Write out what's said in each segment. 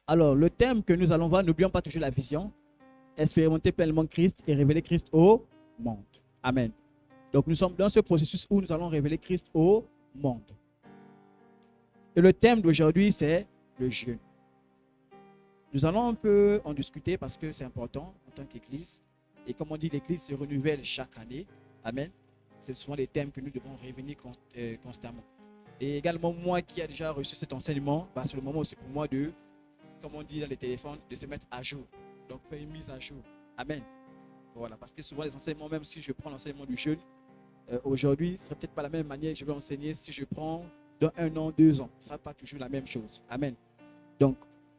Alors, le thème que nous allons voir, n'oublions pas toujours la vision, expérimenter pleinement Christ et révéler Christ au monde. Amen. Donc, nous sommes dans ce processus où nous allons révéler Christ au monde. Et le thème d'aujourd'hui, c'est le jeûne. Nous allons un peu en discuter parce que c'est important en tant qu'Église. Et comme on dit, l'Église se renouvelle chaque année. Amen. C'est souvent les thèmes que nous devons revenir constamment. Et également, moi qui ai déjà reçu cet enseignement, c'est le moment aussi pour moi de, comme on dit dans les téléphones, de se mettre à jour. Donc, faire une mise à jour. Amen. Voilà, parce que souvent les enseignements, même si je prends l'enseignement du jeûne, aujourd'hui, ce ne serait peut-être pas la même manière que je vais enseigner si je prends dans 1 an, 2 ans. Ce ne sera pas toujours la même chose. Amen. Donc,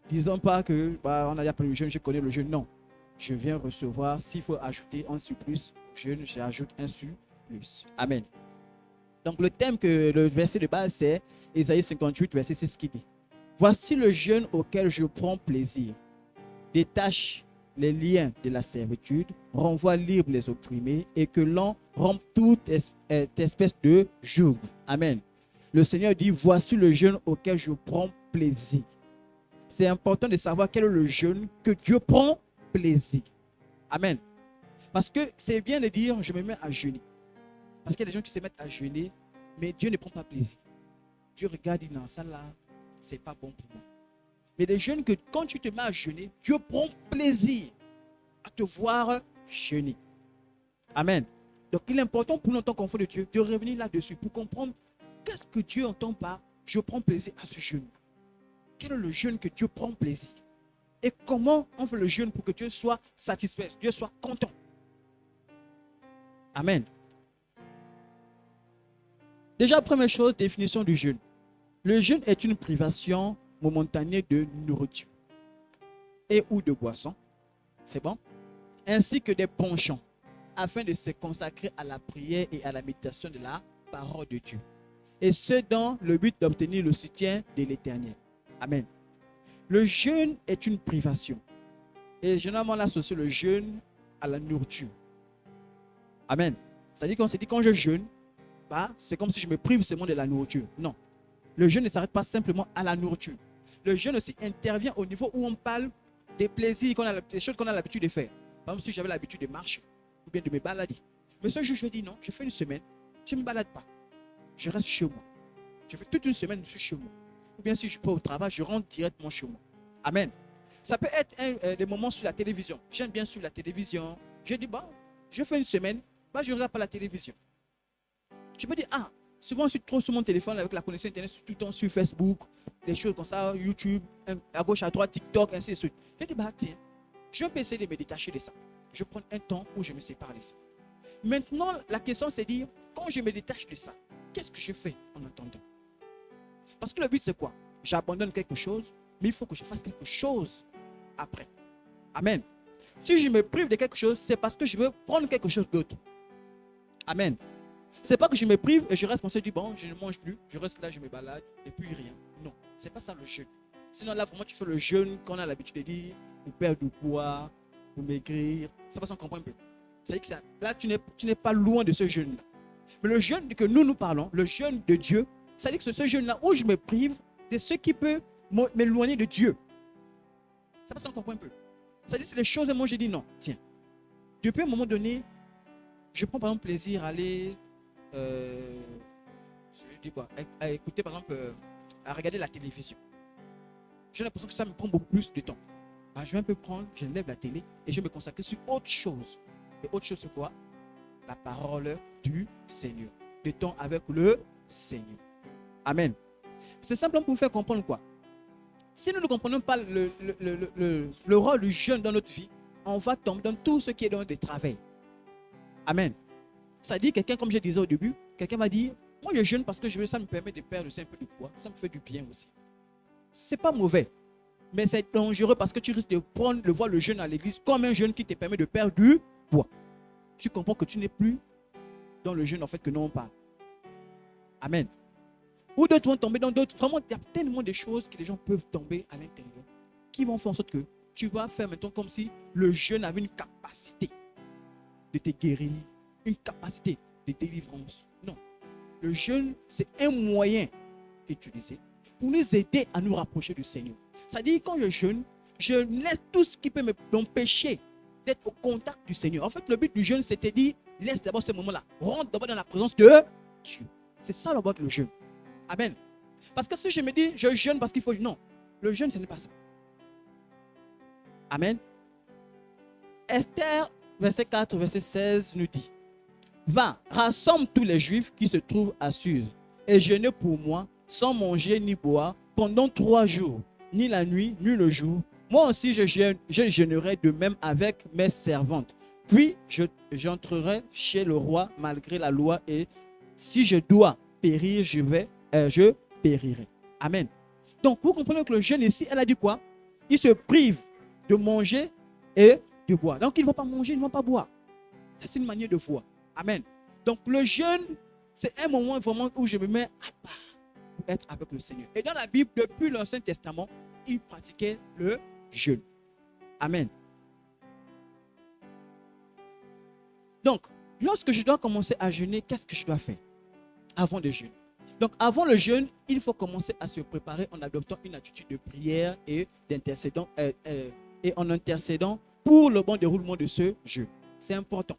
disons pas que on a déjà pris le jeûne, je connais le jeûne. Non. Je viens recevoir, s'il faut ajouter un surplus, jeûne, j'ajoute un surplus. Amen. Donc, le thème que le verset de base, c'est Ésaïe 58, verset 6 qui dit: Voici le jeûne auquel je prends plaisir. Détache les liens de la servitude, renvoie libre les opprimés et que l'on rompe toute espèce de joug. Amen. Le Seigneur dit: Voici le jeûne auquel je prends plaisir. C'est important de savoir quel est le jeûne que Dieu prend plaisir. Amen. Parce que c'est bien de dire, je me mets à jeûner. Parce qu'il y a des gens qui se mettent à jeûner, mais Dieu ne prend pas plaisir. Dieu regarde et dit, non, ça là, c'est pas bon pour moi. Mais les jeûnes que quand tu te mets à jeûner, Dieu prend plaisir à te voir jeûner. Amen. Donc il est important pour nous en tant qu'enfants de Dieu de revenir là-dessus pour comprendre qu'est-ce que Dieu entend par je prends plaisir à ce jeûne. Quel est le jeûne que Dieu prend plaisir? Et comment on fait le jeûne pour que Dieu soit satisfait, Dieu soit content? Amen. Déjà, première chose, définition du jeûne. Le jeûne est une privation momentanée de nourriture et ou de boisson. C'est bon? Ainsi que des penchants, afin de se consacrer à la prière et à la méditation de la parole de Dieu. Et ce, dans le but d'obtenir le soutien de l'Éternel. Amen. Le jeûne est une privation. Et généralement, on associe le jeûne à la nourriture. Amen. C'est-à-dire qu'on s'est dit, quand je jeûne, c'est comme si je me prive seulement de la nourriture. Non. Le jeûne ne s'arrête pas simplement à la nourriture. Le jeûne aussi intervient au niveau où on parle des plaisirs, des choses qu'on a l'habitude de faire. Par exemple, si j'avais l'habitude de marcher ou bien de me balader. Mais ce jour, je dis non, je fais une semaine, je ne me balade pas. Je reste chez moi. Je fais toute une semaine, je suis chez moi. Ou bien si je peux au travail, je rentre directement chez moi. Amen. Ça peut être des moments sur la télévision. J'aime bien suivre la télévision. Je dis, je fais une semaine, je ne regarde pas la télévision. Je me dis, souvent je suis trop sur mon téléphone avec la connexion internet, tout le temps sur Facebook, des choses comme ça, YouTube, à gauche, à droite, TikTok, ainsi de suite. Je dis, tiens, je vais essayer de me détacher de ça. Je prends un temps où je me sépare de ça. Maintenant, la question c'est de dire, quand je me détache de ça, qu'est-ce que je fais en attendant? Parce que le but c'est quoi? J'abandonne quelque chose, mais il faut que je fasse quelque chose après. Amen. Si je me prive de quelque chose, c'est parce que je veux prendre quelque chose d'autre. Amen. C'est pas que je me prive et je reste comme ça, je ne mange plus, je reste là, je me balade et puis rien. Non, c'est pas ça le jeûne. Sinon là, vraiment, tu fais le jeûne qu'on a l'habitude de dire pour perdre du poids, pour maigrir. C'est pas ça qu'on comprend un peu. C'est-à-dire que là, tu n'es pas loin de ce jeûne-là. Mais le jeûne que nous parlons, le jeûne de Dieu, c'est-à-dire que c'est ce jeûne-là où je me prive de ce qui peut m'éloigner de Dieu. C'est pas ça qu'on comprend un peu. C'est-à-dire que c'est les choses, et moi, j'ai dit non. Tiens, depuis un moment donné, je prends par exemple plaisir à aller à écouter par exemple à regarder la télévision. J'ai l'impression que ça me prend beaucoup plus de temps. Je vais un peu prendre, je lève la télé et je vais me consacrer sur autre chose. Et autre chose c'est quoi? La parole du Seigneur. Le temps avec le Seigneur. Amen. C'est simplement pour vous faire comprendre quoi? Si nous ne comprenons pas le rôle du jeûne dans notre vie, on va tomber dans tout ce qui est dans des travers. Amen. Ça dit quelqu'un, comme je disais au début, quelqu'un va dire, moi je jeûne parce que ça me permet de perdre un peu de poids, ça me fait du bien aussi. C'est pas mauvais, mais c'est dangereux parce que tu risques de voir le jeûne à l'église comme un jeûne qui te permet de perdre du poids. Tu comprends que tu n'es plus dans le jeûne en fait que nous on parle. Amen. Ou d'autres vont tomber dans d'autres. Vraiment, il y a tellement de choses que les gens peuvent tomber à l'intérieur qui vont faire en sorte que tu vas faire maintenant comme si le jeûne avait une capacité de te guérir, une capacité de délivrance. Non. Le jeûne, c'est un moyen utilisé pour nous aider à nous rapprocher du Seigneur. Ça dit, quand je jeûne, je laisse tout ce qui peut m'empêcher d'être au contact du Seigneur. En fait, le but du jeûne, c'était dit, laisse d'abord ce moment-là. Rentre d'abord dans la présence de Dieu. C'est ça d'abord le jeûne. Amen. Parce que si je me dis, je jeûne parce qu'il faut... Non, le jeûne, ce n'est pas ça. Amen. Esther, verset 4, verset 16, nous dit, va, rassemble tous les Juifs qui se trouvent à Suse et jeûnez pour moi, sans manger ni boire, pendant 3 jours, ni la nuit, ni le jour. Moi aussi, je jeûnerai de même avec mes servantes. Puis, j'entrerai chez le roi malgré la loi et si je dois périr, je périrai. Amen. Donc, vous comprenez que le jeûne ici, elle a dit quoi? Il se prive de manger et de boire. Donc, ils ne vont pas manger, ils ne vont pas boire. C'est une manière de foi. Amen. Donc, le jeûne, c'est un moment vraiment où je me mets à part pour être avec le Seigneur. Et dans la Bible, depuis l'Ancien Testament, ils pratiquaient le jeûne. Amen. Donc, lorsque je dois commencer à jeûner, qu'est-ce que je dois faire avant de jeûner? Donc, avant le jeûne, il faut commencer à se préparer en adoptant une attitude de prière et d'intercédant et en intercédant pour le bon déroulement de ce jeûne. C'est important.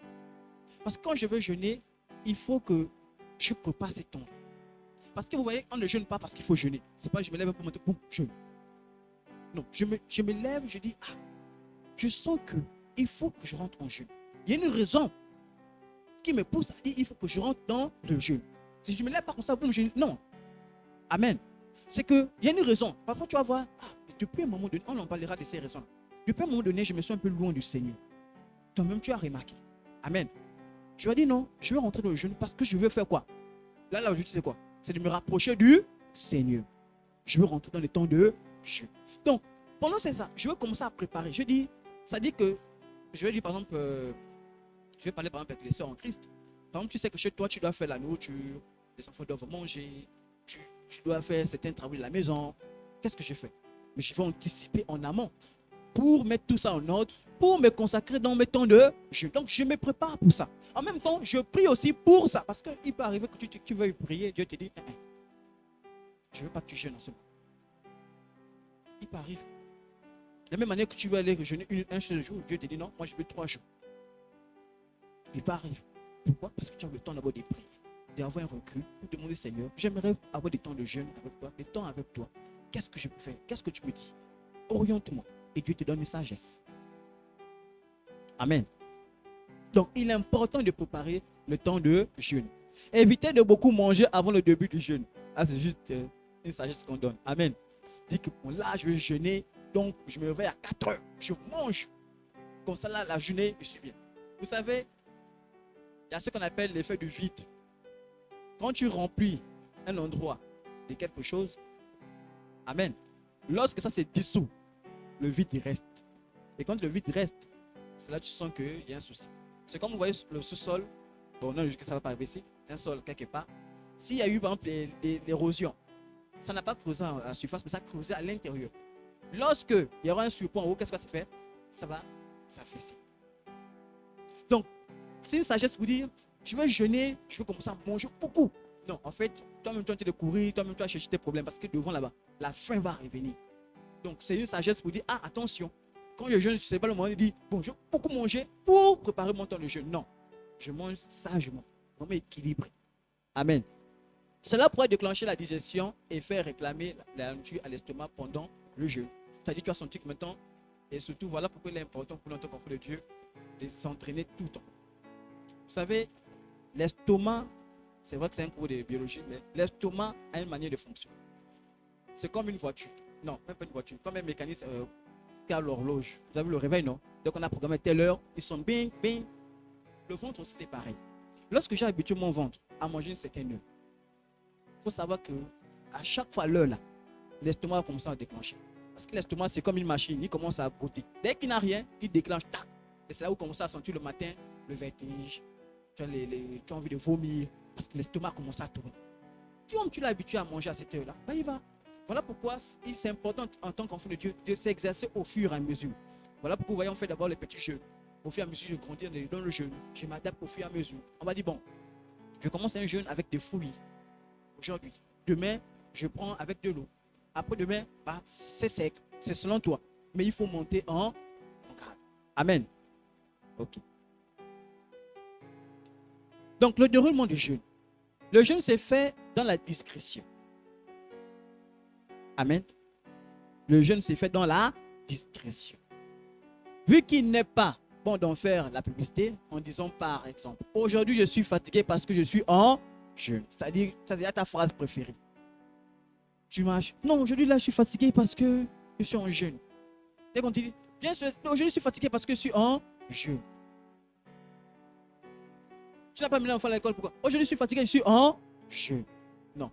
Parce que quand je veux jeûner, il faut que je prépare ces temps. Parce que vous voyez, on ne jeûne pas parce qu'il faut jeûner. C'est pas je me lève pour monter, boum, jeûne. Non, je me lève, je dis, je sens qu'il faut que je rentre en jeûne. Il y a une raison qui me pousse à dire, il faut que je rentre dans le jeûne. Si je ne me lève pas comme ça, boum, jeûne. Non. Amen. C'est qu'il y a une raison. Parfois, tu vas voir, depuis un moment donné, on en parlera de ces raisons. Depuis un moment donné, je me sens un peu loin du Seigneur. Toi-même, tu as remarqué. Amen. Tu as dit non, je vais rentrer dans le jeûne parce que je veux faire quoi? Là, l'objectif, c'est quoi? C'est de me rapprocher du Seigneur. Je veux rentrer dans les temps de jeûne. Donc, pendant ça, je vais commencer à préparer. Je dis, ça dit que, je vais dire par exemple, je vais parler par exemple avec les sœurs en Christ. Par exemple, tu sais que chez toi, tu dois faire la nourriture, les enfants doivent manger, tu dois faire certains travaux de la maison. Qu'est-ce que je fais? Mais je vais anticiper en amont pour mettre tout ça en ordre, pour me consacrer dans mes temps de jeûne. Donc, je me prépare pour ça. En même temps, je prie aussi pour ça. Parce qu'il peut arriver que tu veuilles prier, Dieu te dit, je ne veux pas que tu jeûnes en ce moment. Il peut arriver. De la même manière que tu veux aller jeûner un seul jour, Dieu te dit, non, moi je veux 3 jours. Il peut arriver. Pourquoi? Parce que tu as le temps d'avoir des prières, d'avoir un recul, pour demander, Seigneur, j'aimerais avoir des temps de jeûne avec toi, des temps avec toi. Qu'est-ce que je peux faire? Qu'est-ce que tu me dis? Oriente-moi. Et Dieu te donne une sagesse. Amen. Donc, il est important de préparer le temps de jeûne. Évitez de beaucoup manger avant le début du jeûne. Ah, c'est juste une sagesse qu'on donne. Amen. Dis que bon, là, je vais jeûner. Donc, je me réveille à 4 heures. Je mange. Comme ça, là, la journée, je suis bien. Vous savez, il y a ce qu'on appelle l'effet du vide. Quand tu remplis un endroit de quelque chose, amen. Lorsque ça se dissout, le vide, il reste. Et quand le vide reste, c'est là que tu sens qu'il y a un souci. C'est comme vous voyez le sous-sol. Bon, non, ça ne va pas arriver ici. Un sol quelque part. S'il y a eu, par exemple, l'érosion, ça n'a pas creusé à la surface, mais ça a creusé à l'intérieur. Lorsque il y aura un surpoids en haut, qu'est-ce que ça va se faire? Ça va s'affaisser. Donc, c'est une sagesse pour dire, je vais jeûner, je vais commencer à manger beaucoup. Non, en fait, toi-même tu es en train de courir, toi-même tu vas chercher tes problèmes parce que devant là-bas, la faim va revenir. Donc, c'est une sagesse pour dire, attention, quand je jeûne, ce n'est pas le moment de dire, bon, je vais beaucoup manger pour préparer mon temps de jeûne. Non, je mange sagement, vraiment équilibré. Amen. Cela pourrait déclencher la digestion et faire réclamer la nourriture à l'estomac pendant le jeûne. C'est-à-dire, tu as senti que maintenant, et surtout, voilà pourquoi il est important pour notre enfant de Dieu de s'entraîner tout le temps. Vous savez, l'estomac, c'est vrai que c'est un cours de biologie, mais l'estomac a une manière de fonctionner. C'est comme une voiture. Non, même pas une voiture. Comme un mécanisme qui a l'horloge. Vous avez le réveil, non? Donc on a programmé telle heure, ils sont bing, bing. Le ventre aussi est pareil. Lorsque j'ai habitué mon ventre à manger une certaine heure, il faut savoir que à chaque fois l'heure là, l'estomac va commencer à déclencher. Parce que l'estomac, c'est comme une machine, il commence à brouter. Dès qu'il n'a rien, il déclenche, tac. Et c'est là où commence à sentir le matin le vertige. Tu as envie de vomir parce que l'estomac commence à tourner. Comme tu l'as habitué à manger à cette heure-là, il va. Voilà pourquoi c'est important en tant qu'enfant de Dieu de s'exercer au fur et à mesure. Voilà pourquoi, voyons, on fait d'abord les petits jeux. Au fur et à mesure, je grandis dans le jeûne. Je m'adapte au fur et à mesure. On va dire, bon, je commence un jeûne avec des fruits aujourd'hui. Demain, je prends avec de l'eau. Après-demain, bah, c'est sec. C'est selon toi. Mais il faut monter en grade. Amen. Ok. Donc, le déroulement du jeûne. Le jeûne s'est fait dans la discrétion. Amen. Le jeûne s'est fait dans la discrétion. Vu qu'il n'est pas bon d'en faire la publicité en disant par exemple, aujourd'hui je suis fatigué parce que je suis en jeûne. C'est-à-dire ta phrase préférée. Tu marches. Non, aujourd'hui là je suis fatigué parce que je suis en jeûne. Et quand tu dis, bien sûr, aujourd'hui je suis fatigué parce que je suis en jeûne. Tu n'as pas mis l'enfant à l'école, pourquoi? Aujourd'hui je suis fatigué, je suis en jeûne. Non.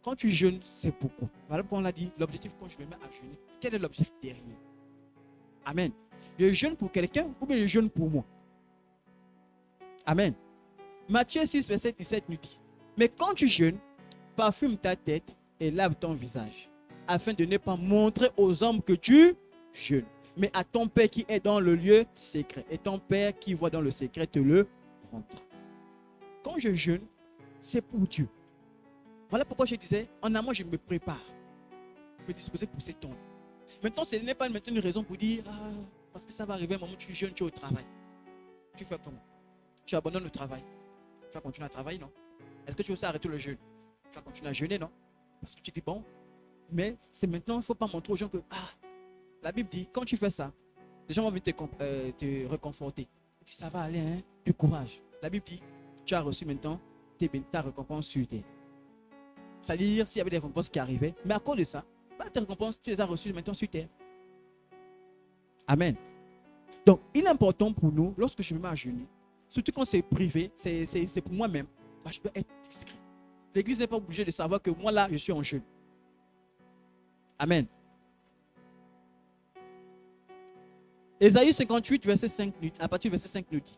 Quand tu jeûnes, c'est pourquoi. Voilà pourquoi on l'a dit, l'objectif quand je me mets à jeûner, quel est l'objectif derrière? Amen. Je jeûne pour quelqu'un ou bien je jeûne pour moi? Amen. Matthieu 6, verset 17 nous dit, mais quand tu jeûnes, parfume ta tête et lave ton visage, afin de ne pas montrer aux hommes que tu jeûnes, mais à ton Père qui est dans le lieu secret. Et ton Père qui voit dans le secret te le rendra. Quand je jeûne, c'est pour Dieu. Voilà pourquoi je disais, en amont, je me prépare, me disposer pour ces temps. Maintenant, ce n'est pas maintenant une raison pour dire, ah, parce que ça va arriver un moment où tu jeûnes, tu es au travail. Tu fais comment? Tu abandonnes le travail. Tu vas continuer à travailler, non? Est-ce que tu veux aussi arrêter le jeûne? Tu vas continuer à jeûner, non? Parce que tu dis, bon, mais c'est maintenant, il ne faut pas montrer aux gens que, ah, la Bible dit, quand tu fais ça, les gens vont venir te réconforter. Ça va aller, hein? Du courage. La Bible dit, tu as reçu maintenant ta récompense sur terre. C'est-à-dire, s'il y avait des récompenses qui arrivaient, mais à cause de ça, bah, tes récompenses, tu les as reçues maintenant sur terre. Amen. Donc, il est important pour nous, lorsque je me mets à jeûner, surtout quand c'est privé, c'est pour moi-même, bah, je dois être discret. L'église n'est pas obligée de savoir que moi, là, je suis en jeûne. Amen. Ésaïe 58, verset 5, à partir du verset 5 nous dit,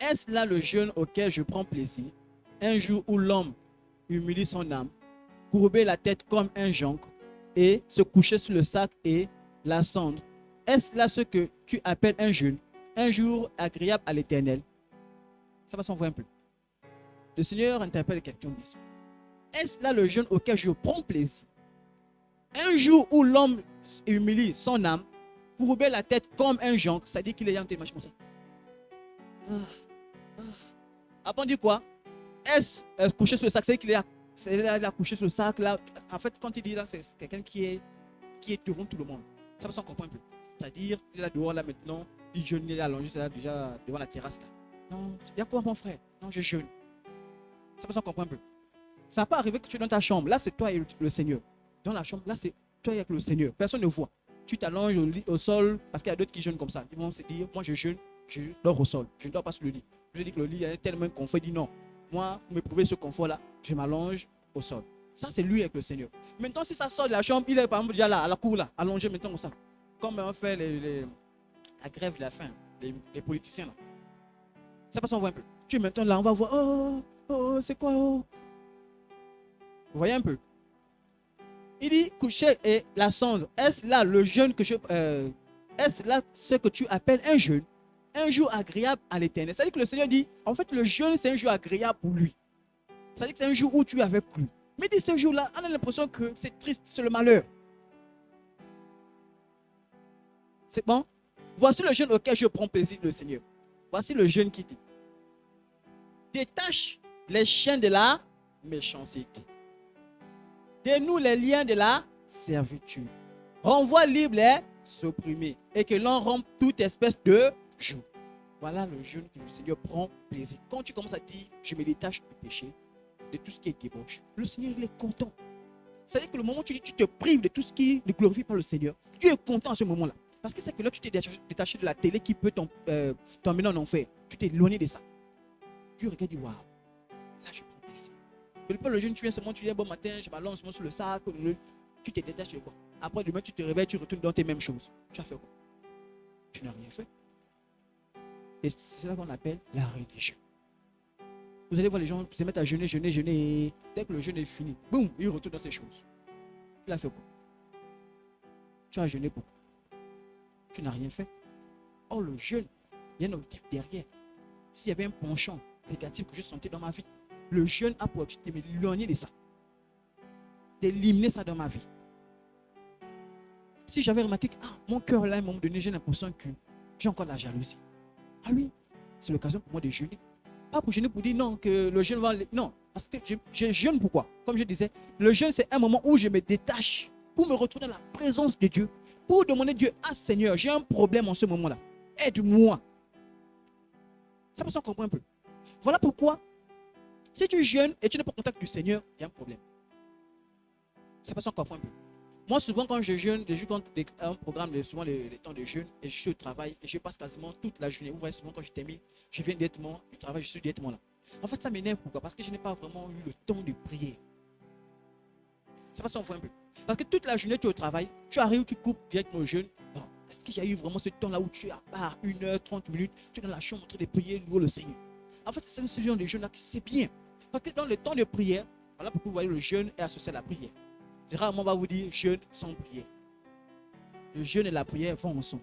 est-ce là le jeûne auquel je prends plaisir, un jour où l'homme humilie son âme, courber la tête comme un jonc et se coucher sur le sac et la cendre? Est-ce là ce que tu appelles un jeûne, un jour agréable à l'Éternel? Ça va s'envoyer un peu. Le Seigneur interpelle quelqu'un d'ici. Est-ce là le jeûne auquel je prends plaisir, un jour où l'homme humilie son âme, courber la tête comme un jonc, c'est-à-dire qu'il est en télémachine comme ça. Après on dit quoi? Est-ce coucher sur le sac, c'est-à-dire qu'il a couché sur le sac là. En fait, quand il dit là, c'est quelqu'un qui est devant tout le monde. Ça va s'en comprendre un peu. C'est-à-dire, il est là dehors là maintenant, il jeûne, il est allongé là déjà devant la terrasse là. Non, il y a quoi mon frère? Non, je jeûne. Ça va s'en comprendre un peu. Ça peut arriver que tu es dans ta chambre, là c'est toi et le Seigneur. Dans la chambre, là c'est toi et le Seigneur. Personne ne voit. Tu t'allonges au sol, parce qu'il y a d'autres qui jeûnent comme ça. Ils vont se dire, moi je jeûne, je dors au sol. Je ne dors pas sur le lit. Je dis que le lit est tellement confort. Il dit non. Moi, pour me prouver ce confort-là, je m'allonge au sol. Ça, c'est lui avec le Seigneur. Maintenant, si ça sort de la chambre, il est par exemple déjà là, à la cour, là, allongé maintenant comme ça. Comme on fait la grève de la faim, les politiciens. Là. Ça passe, on voit un peu. Tu es maintenant là, on va voir. Oh, c'est quoi? Oh. Vous voyez un peu? Il dit, coucher et la cendre. Est-ce là le jeûne que est-ce là ce que tu appelles un jeûne? Un jour agréable à l'Éternel. C'est-à-dire que le Seigneur dit, en fait, le jeûne, c'est un jour agréable pour lui. C'est-à-dire que c'est un jour où tu es avec lui. Mais dès ce jour-là, on a l'impression que c'est triste, c'est le malheur. C'est bon? Voici le jeûne auquel je prends plaisir, le Seigneur. Voici le jeûne qui dit, détache les chaînes de la méchanceté. Dénoue les liens de la servitude. Renvoie libre les opprimés. Et que l'on rompe toute espèce de joug. Voilà le jeûne que le Seigneur prend plaisir. Quand tu commences à dire, je me détache du péché, de tout ce qui est débauche, le Seigneur, il est content. C'est-à-dire que le moment où tu te prives de tout ce qui ne glorifie pas le Seigneur, Dieu est content à ce moment-là. Parce que c'est que là, tu t'es détaché de la télé qui peut t'emmener en enfer. Tu t'es éloigné de ça. Dieu regarde et dit, waouh, ça je prends plaisir. Le jeûne, tu viens seulement, tu dis, bon matin, je m'allonge seulement sur le sac, tu t'es détaché de quoi. Après, demain, tu te réveilles, tu retournes dans tes mêmes choses. Tu as fait quoi? Tu n'as rien fait. Et c'est ça qu'on appelle la religion. Vous allez voir les gens se mettre à jeûner, jeûner, jeûner. Et dès que le jeûne est fini, boum, il retourne dans ses choses. Il a fait quoi? Tu as jeûné beaucoup. Tu n'as rien fait. Or, le jeûne, il y a un objectif derrière. S'il y avait un penchant négatif que je sentais dans ma vie, le jeûne a pour objectif de m'éloigner de ça. d'éliminer ça dans ma vie. Si j'avais remarqué que mon cœur là, à un moment donné, j'ai l'impression que j'ai encore de la jalousie. Ah oui, c'est l'occasion pour moi de jeûner. Pas pour jeûner pour dire non, que le jeûne va... Non, parce que je jeûne pourquoi? Comme je disais, le jeûne c'est un moment où je me détache pour me retrouver dans la présence de Dieu. Pour demander à Dieu, Seigneur, j'ai un problème en ce moment-là. Aide-moi. Ça peut s'en comprendre un peu. Voilà pourquoi, si tu jeûnes et tu n'es pas en contact du Seigneur, il y a un problème. Ça peut s'en comprendre un peu. Moi, souvent, quand je jeûne, quand un programme, souvent les temps de jeûne, et je suis au travail, et je passe quasiment toute la journée. Vous voyez, souvent, quand je termine, je viens directement du travail, je suis directement là. En fait, ça m'énerve. Pourquoi? Parce que je n'ai pas vraiment eu le temps de prier. Ça va s'en un peu. Parce que toute la journée, tu es au travail, tu arrives, tu coupes directement au jeûne. Bon, est-ce qu'il y a eu vraiment ce temps-là où tu es à part 1h30 minutes, tu es dans la chambre en train de prier, louer le Seigneur? En fait, c'est ce genre de jeûne-là qui c'est bien. Parce que dans le temps de prière, voilà pourquoi vous voyez le jeûne est associé à la prière. Généralement, on va vous dire jeûne sans prière. Le jeûne et la prière vont ensemble.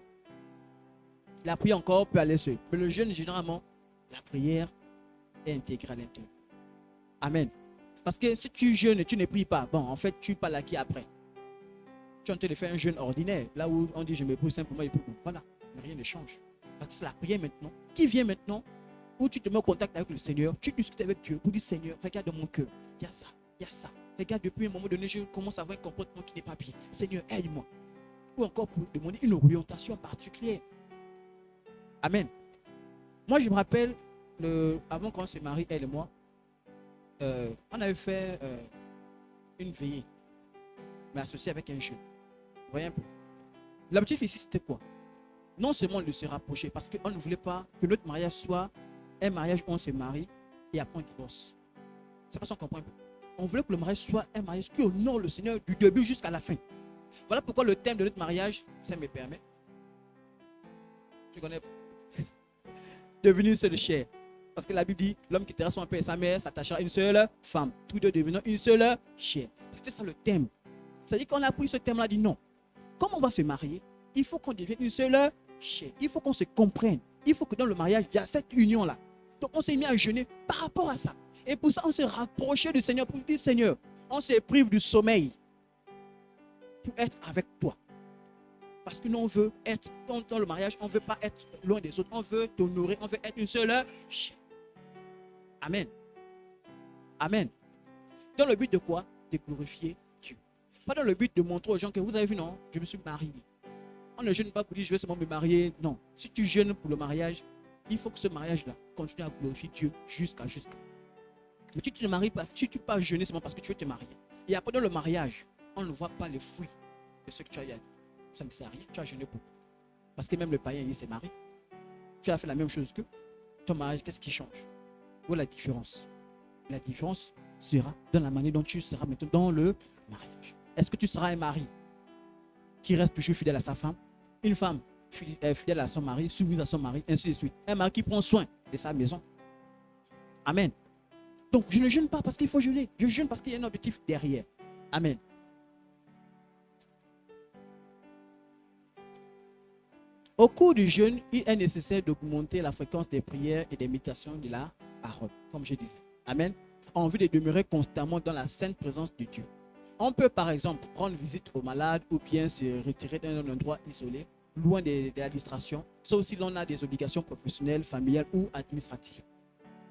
La prière encore peut aller seule. Mais le jeûne, généralement, la prière est intégrée à l'intérieur. Amen. Parce que si tu jeûnes et tu ne pries pas, bon, en fait, tu parles à qui après? Tu es en train de faire un jeûne ordinaire. Là où on dit je me prie simplement et puis voilà, rien ne change. Parce que c'est la prière maintenant qui vient maintenant où tu te mets en contact avec le Seigneur. Tu discutes avec Dieu pour dire Seigneur, regarde mon cœur. Il y a ça, il y a ça. Regarde, depuis un moment donné, je commence à avoir un comportement qui n'est pas bien. Seigneur, aide-moi. Ou encore pour demander une orientation particulière. Amen. Moi, je me rappelle, avant qu'on se marie, elle et moi, on avait fait une veillée, mais associée avec un jeu. Vous voyez un peu. L'objectif ici, c'était quoi? Non seulement de se rapprocher, parce qu'on ne voulait pas que notre mariage soit un mariage où on se marie et après on divorce. C'est pas ça qu'on comprend un peu. On voulait que le mariage soit un mariage qui honore le Seigneur du début jusqu'à la fin. Voilà pourquoi le thème de notre mariage, ça me permet. Tu connais? Devenir une seule chair. Parce que la Bible dit, l'homme quittera son père et sa mère, s'attachera à une seule femme. Tous deux devenant une seule chair. C'était ça le thème. C'est-à-dire qu'on a pris ce thème-là, dit non. Comme on va se marier, il faut qu'on devienne une seule chair. Il faut qu'on se comprenne. Il faut que dans le mariage, il y a cette union-là. Donc on s'est mis à jeûner par rapport à ça. Et pour ça, on s'est rapproché du Seigneur pour dire, Seigneur, on se prive du sommeil pour être avec toi. Parce que nous, on veut être, dans le mariage, on ne veut pas être loin des autres. On veut t'honorer, on veut être une seule chair. Amen. Amen. Dans le but de quoi? De glorifier Dieu. Pas dans le but de montrer aux gens que vous avez vu, non, je me suis marié. On ne jeûne pas pour dire je vais seulement me marier. Non. Si tu jeûnes pour le mariage, il faut que ce mariage-là continue à glorifier Dieu jusqu'à. Mais tu ne te maries pas, tu ne peux pas jeûner seulement parce que tu veux te marier. Et après, dans le mariage, on ne voit pas les fruits de ce que tu as dit. Ça ne sert à rien, tu as jeûné pour. Parce que même le païen, il s'est marié. Tu as fait la même chose que ton mariage, qu'est-ce qui change? Où est la différence? La différence sera dans la manière dont tu seras maintenant dans le mariage. Est-ce que tu seras un mari qui reste toujours fidèle à sa femme? Une femme fidèle à son mari, soumise à son mari, ainsi de suite. Un mari qui prend soin de sa maison. Amen. Donc, je ne jeûne pas parce qu'il faut jeûner. Je jeûne parce qu'il y a un objectif derrière. Amen. Au cours du jeûne, il est nécessaire d'augmenter la fréquence des prières et des méditations de la parole, comme je disais. Amen. En vue de demeurer constamment dans la sainte présence de Dieu. On peut par exemple rendre visite aux malades ou bien se retirer d'un endroit isolé, loin de la distraction, sauf si l'on a des obligations professionnelles, familiales ou administratives.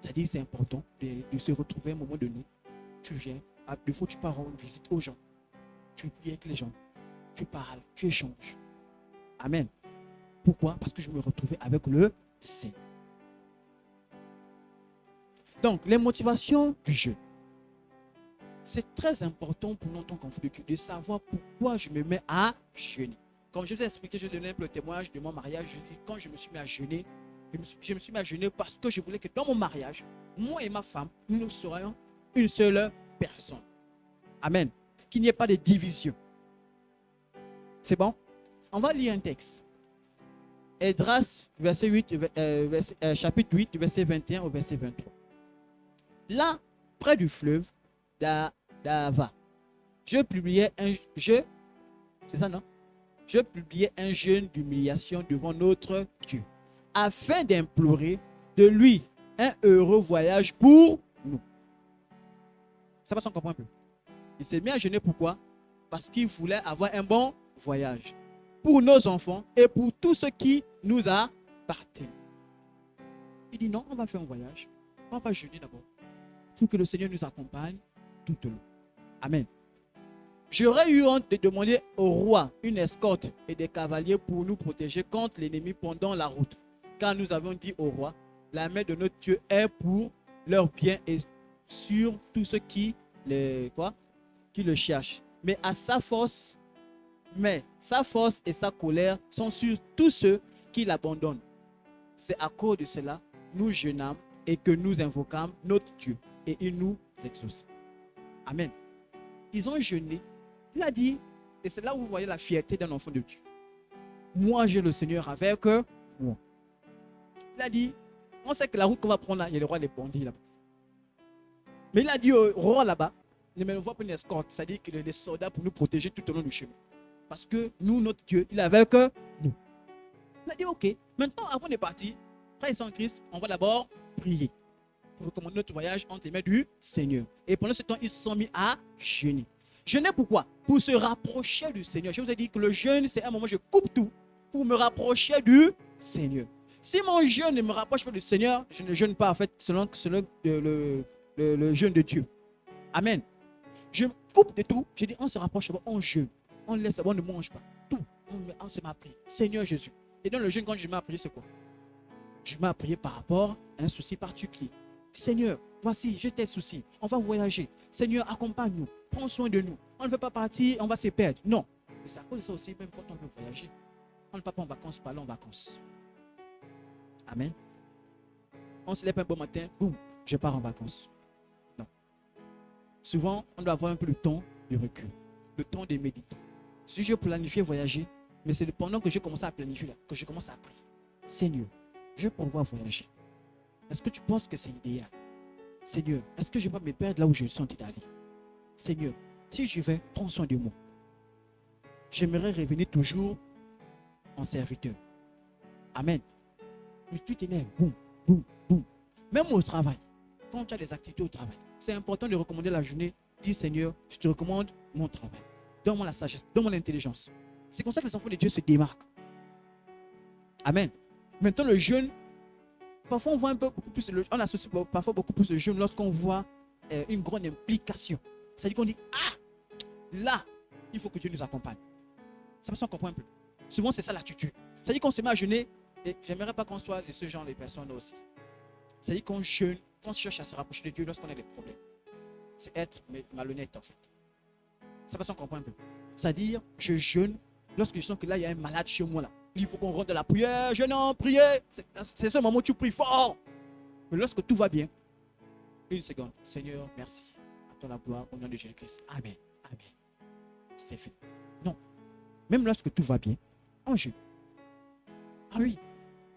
C'est-à-dire que c'est important de se retrouver à un moment donné. Tu viens, à défaut tu pars rendre visite aux gens. Tu pries avec les gens. Tu parles, tu échanges. Amen. Pourquoi? Parce que je me retrouvais avec le Seigneur. Donc, les motivations du jeûne. C'est très important pour nous en tant qu'enfants de Dieu de savoir pourquoi je me mets à jeûner. Comme je vous ai expliqué, je donnais le témoignage de mon mariage. Je dis, quand je me suis mis à jeûner, je me suis mis à jeûner parce que je voulais que dans mon mariage, moi et ma femme, nous serions une seule personne. Amen. Qu'il n'y ait pas de division. C'est bon? On va lire un texte. Esdras, chapitre 8, verset 21 au verset 23. Là, près du fleuve d'Ava, je publiais un jeûne d'humiliation devant notre Dieu, afin d'implorer de lui un heureux voyage pour nous. Ça va s'en comprendre un peu. Il s'est mis à jeûner pourquoi? Parce qu'il voulait avoir un bon voyage pour nos enfants et pour tous ceux qui nous appartiennent. Il dit non, on va faire un voyage. On va jeûner d'abord. Pour que le Seigneur nous accompagne tout au long. Amen. J'aurais eu honte de demander au roi une escorte et des cavaliers pour nous protéger contre l'ennemi pendant la route. Car nous avons dit au roi, la main de notre Dieu est pour leur bien et sur tous ceux qui le cherchent. Mais sa force et sa colère sont sur tous ceux qui l'abandonnent. C'est à cause de cela, nous jeûnâmes et que nous invoquâmes notre Dieu et il nous exauce. Amen. Ils ont jeûné. Il a dit, et c'est là où vous voyez la fierté d'un enfant de Dieu. Moi, j'ai le Seigneur avec moi. Il a dit, on sait que la route qu'on va prendre là, il y a le roi des bandits là-bas. Mais il a dit au roi là-bas, ne me voit pas une escorte, c'est-à-dire qu'il y a des soldats pour nous protéger tout au long du chemin. Parce que nous, notre Dieu, il est avec nous. Il a dit, ok, maintenant, avant de partir, frères et sœurs en Christ, on va d'abord prier pour recommander notre voyage entre les mains du Seigneur. Et pendant ce temps, ils se sont mis à jeûner. Jeûner pourquoi? Pour se rapprocher du Seigneur. Je vous ai dit que le jeûne, c'est un moment où je coupe tout pour me rapprocher du Seigneur. Si mon jeûne ne me rapproche pas du Seigneur, je ne jeûne pas en fait selon le jeûne de Dieu. Amen. Je coupe de tout. Je dis, on se rapproche, on jeûne. On laisse, on ne mange pas. Tout. On se met à prier. Seigneur Jésus. Et dans le jeûne, quand je mets à prier, c'est quoi? Je mets à prier par rapport à un souci particulier. Seigneur, voici, j'ai tes soucis. On va voyager. Seigneur, accompagne-nous. Prends soin de nous. On ne veut pas partir, on va se perdre. Non. Et c'est à cause de ça aussi, même quand on veut voyager, on ne va pas en vacances, pas aller en vacances. Amen. On se lève un bon matin, boum, je pars en vacances. Non. Souvent, on doit avoir un peu le temps de recul, le temps de méditer. Si je planifie voyager, mais c'est pendant que je commence à planifier, là, que je commence à prier. Seigneur, je prévois voyager. Est-ce que tu penses que c'est idéal? Seigneur, est-ce que je vais me perdre là où je suis en train d'aller? Seigneur, si je vais, prends soin de moi. J'aimerais revenir toujours en serviteur. Amen. Mais tu t'énerves, boum, boum, boum. Même au travail, quand tu as des activités au travail, c'est important de recommander la journée. Dis Seigneur, je te recommande mon travail. Donne-moi la sagesse, donne-moi l'intelligence. C'est comme ça que les enfants de Dieu se démarquent. Amen. Maintenant, le jeûne, parfois on voit un peu beaucoup plus, on associe parfois beaucoup plus le jeûne lorsqu'on voit une grande implication. C'est-à-dire qu'on dit, ah, là, il faut que Dieu nous accompagne. Ça me comprend un peu. Souvent, c'est ça l'attitude. C'est-à-dire qu'on se met à jeûner, et j'aimerais pas qu'on soit de ce genre de personnes aussi. C'est-à-dire qu'on jeûne, qu'on cherche à se rapprocher de Dieu lorsqu'on a des problèmes. C'est être malhonnête en fait. Ça me comprend un peu. C'est-à-dire, je jeûne lorsque je sens que là, il y a un malade chez moi là. Il faut qu'on rentre de la prière, jeûnant, prier. C'est ce moment où tu pries fort. Mais lorsque tout va bien, une seconde. Seigneur, merci. À toi la gloire au nom de Jésus-Christ. Amen. Amen. C'est fait. Non. Même lorsque tout va bien, on jeûne. Ah oui.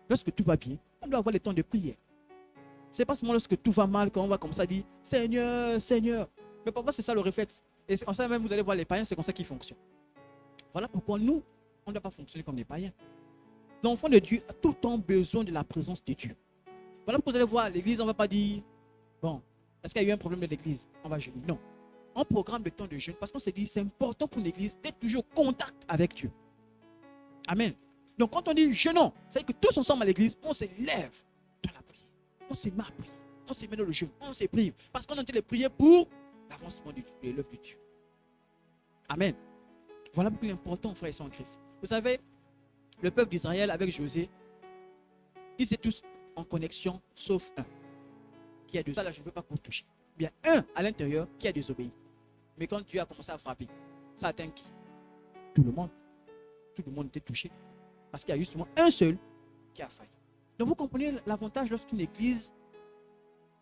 Lorsque tout va bien, on doit avoir le temps de prière. C'est pas seulement lorsque tout va mal qu'on va comme ça dire Seigneur, Seigneur. Mais pourquoi c'est ça le réflexe? Et c'est comme ça même vous allez voir les païens, c'est comme ça qu'ils fonctionnent. Voilà pourquoi nous, on ne doit pas fonctionner comme des païens. L'enfant de Dieu a tout le temps besoin de la présence de Dieu. Voilà pourquoi vous allez voir, l'église, on ne va pas dire, bon, est-ce qu'il y a eu un problème de l'église? On va jeûner. Non. On programme le temps de jeûne parce qu'on se dit, c'est important pour l'église d'être toujours en contact avec Dieu. Amen. Donc quand on dit jeûnons, c'est que tous ensemble à l'église, on se lève dans la prière. On se met à prier. On se met dans le jeûne. On se prie. Parce qu'on est en train de prier pour l'avancement de l'œuvre de Dieu. Amen. Voilà pourquoi il est important, frères et sœurs en Christ. Vous savez, le peuple d'Israël avec Josué, ils étaient tous en connexion, sauf un. Qui a désobéi. Là, je ne veux pas qu'on touche. Bien, un à l'intérieur qui a désobéi. Mais quand Dieu a commencé à frapper, ça atteint qui? Tout le monde. Tout le monde était touché. Parce qu'il y a justement un seul qui a failli. Donc vous comprenez l'avantage lorsqu'une église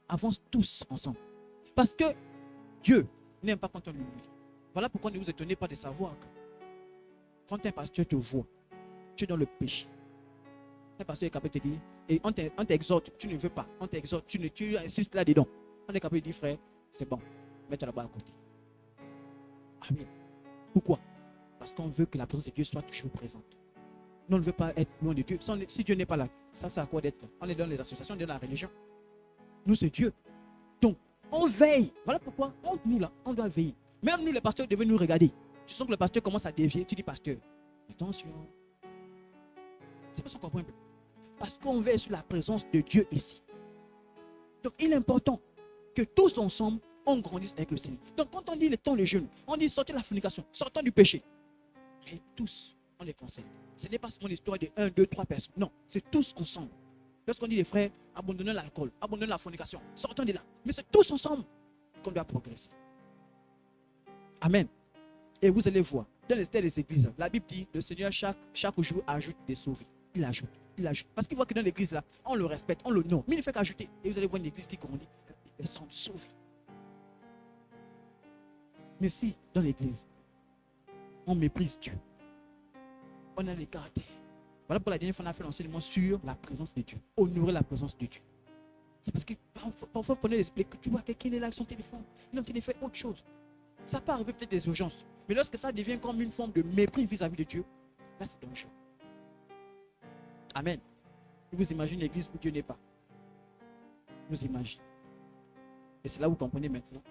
avance tous ensemble. Parce que Dieu n'aime pas quand on l'oublie. Voilà pourquoi ne vous étonnez pas de savoir que quand un pasteur te voit, tu es dans le péché. Un pasteur est capable de te dire, et on t'exhorte, tu ne veux pas. On t'exhorte, tu insistes là-dedans. On est capable de dire, frère, c'est bon, mets-toi là-bas à côté. Ah oui. Pourquoi? Parce qu'on veut que la présence de Dieu soit toujours présente. Nous, on ne veut pas être loin de Dieu. Si Dieu n'est pas là, ça sert à quoi d'être là? On est dans les associations, on est dans la religion. Nous, c'est Dieu. Donc, on veille. Voilà pourquoi, entre nous là, on doit veiller. Même nous, les pasteurs, devons nous regarder. Tu sens que le pasteur commence à dévier. Tu dis, pasteur, attention. C'est pas ça qu'on comprend. Parce qu'on veut sur la présence de Dieu ici. Donc, il est important que tous ensemble, on grandisse avec le Seigneur. Donc, quand on dit le temps, le jeûne, on dit sortir de la fornication, sortant du péché. Mais tous, on les conseille. Ce n'est pas seulement l'histoire de 1, 2, 3 personnes. Non, c'est tous ensemble. Lorsqu'on dit les frères, abandonnez l'alcool, abandonnez la fornication, sortons de là. Mais c'est tous ensemble qu'on doit progresser. Amen. Et vous allez voir, dans les églises, la Bible dit, le Seigneur chaque jour ajoute des sauvés. Il ajoute. Parce qu'il voit que dans l'église là, on le respecte, on le nomme. Mais il ne fait qu'ajouter. Et vous allez voir une église qui grandit. Elles sont sauvées. Mais si, dans l'église, on méprise Dieu, on a les caractères. Voilà pourquoi la dernière fois on a fait l'enseignement sur la présence de Dieu. Honorer la présence de Dieu. C'est parce que parfois, prenez l'esprit que tu vois quelqu'un est là avec son téléphone. Il est en train de faire autre chose. Ça peut arriver peut-être des urgences. Mais lorsque ça devient comme une forme de mépris vis-à-vis de Dieu, là c'est dangereux. Amen. Vous imaginez l'église où Dieu n'est pas. Vous imaginez. Et c'est là où vous comprenez maintenant.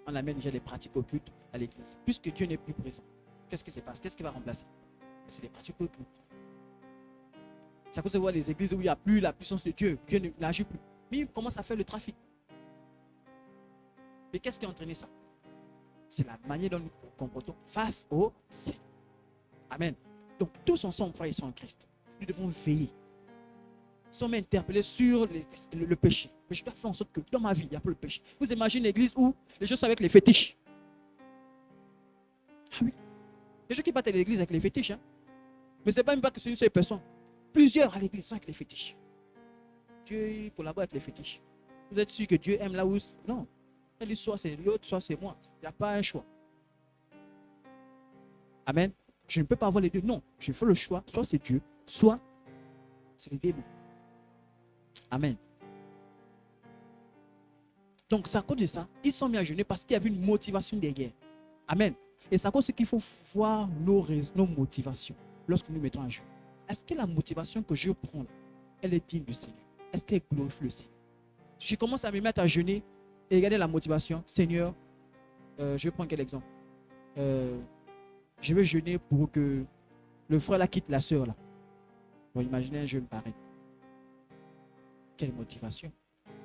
On amène déjà des pratiques occultes à l'église. Puisque Dieu n'est plus présent. Qu'est-ce qui se passe? Qu'est-ce qui va remplacer? C'est des pratiques occultes. C'est à cause de voir les églises où il n'y a plus la puissance de Dieu. Dieu n'agit plus. Mais il commence à faire le trafic. Et qu'est-ce qui a entraîné ça? C'est la manière dont nous nous comportons face au Seigneur. Amen. Donc tous ensemble, frères et sœurs en Christ, nous devons veiller. Nous sommes interpellés sur le péché. Mais je dois faire en sorte que dans ma vie, il n'y a pas le péché. Vous imaginez une église où les gens sont avec les fétiches. Ah oui. Les gens qui partent à l'église avec les fétiches. Hein? Mais ce n'est pas même pas que c'est une seule personne. Plusieurs à l'église sont avec les fétiches. Dieu collabore avec les fétiches. Vous êtes sûr que Dieu aime là où... Non. Elle dit soit c'est l'autre, soit c'est moi. Il n'y a pas un choix. Amen. Je ne peux pas avoir les deux. Non. Je fais le choix. Soit c'est Dieu, soit c'est le démon. Amen. Donc, c'est à cause de ça, ils sont mis à jeûner parce qu'il y avait une motivation derrière. Amen. Et c'est à cause qu'il faut voir nos motivations lorsque nous mettons à jeûne. Est-ce que la motivation que je prends, elle est digne du Seigneur? Est-ce qu'elle glorifie le Seigneur? Je commence à me mettre à jeûner et regarder la motivation. Seigneur, je vais prendre quel exemple? Je vais jeûner pour que le frère là quitte la sœur là. Bon, imaginez un jeûne pareil. Quelle motivation?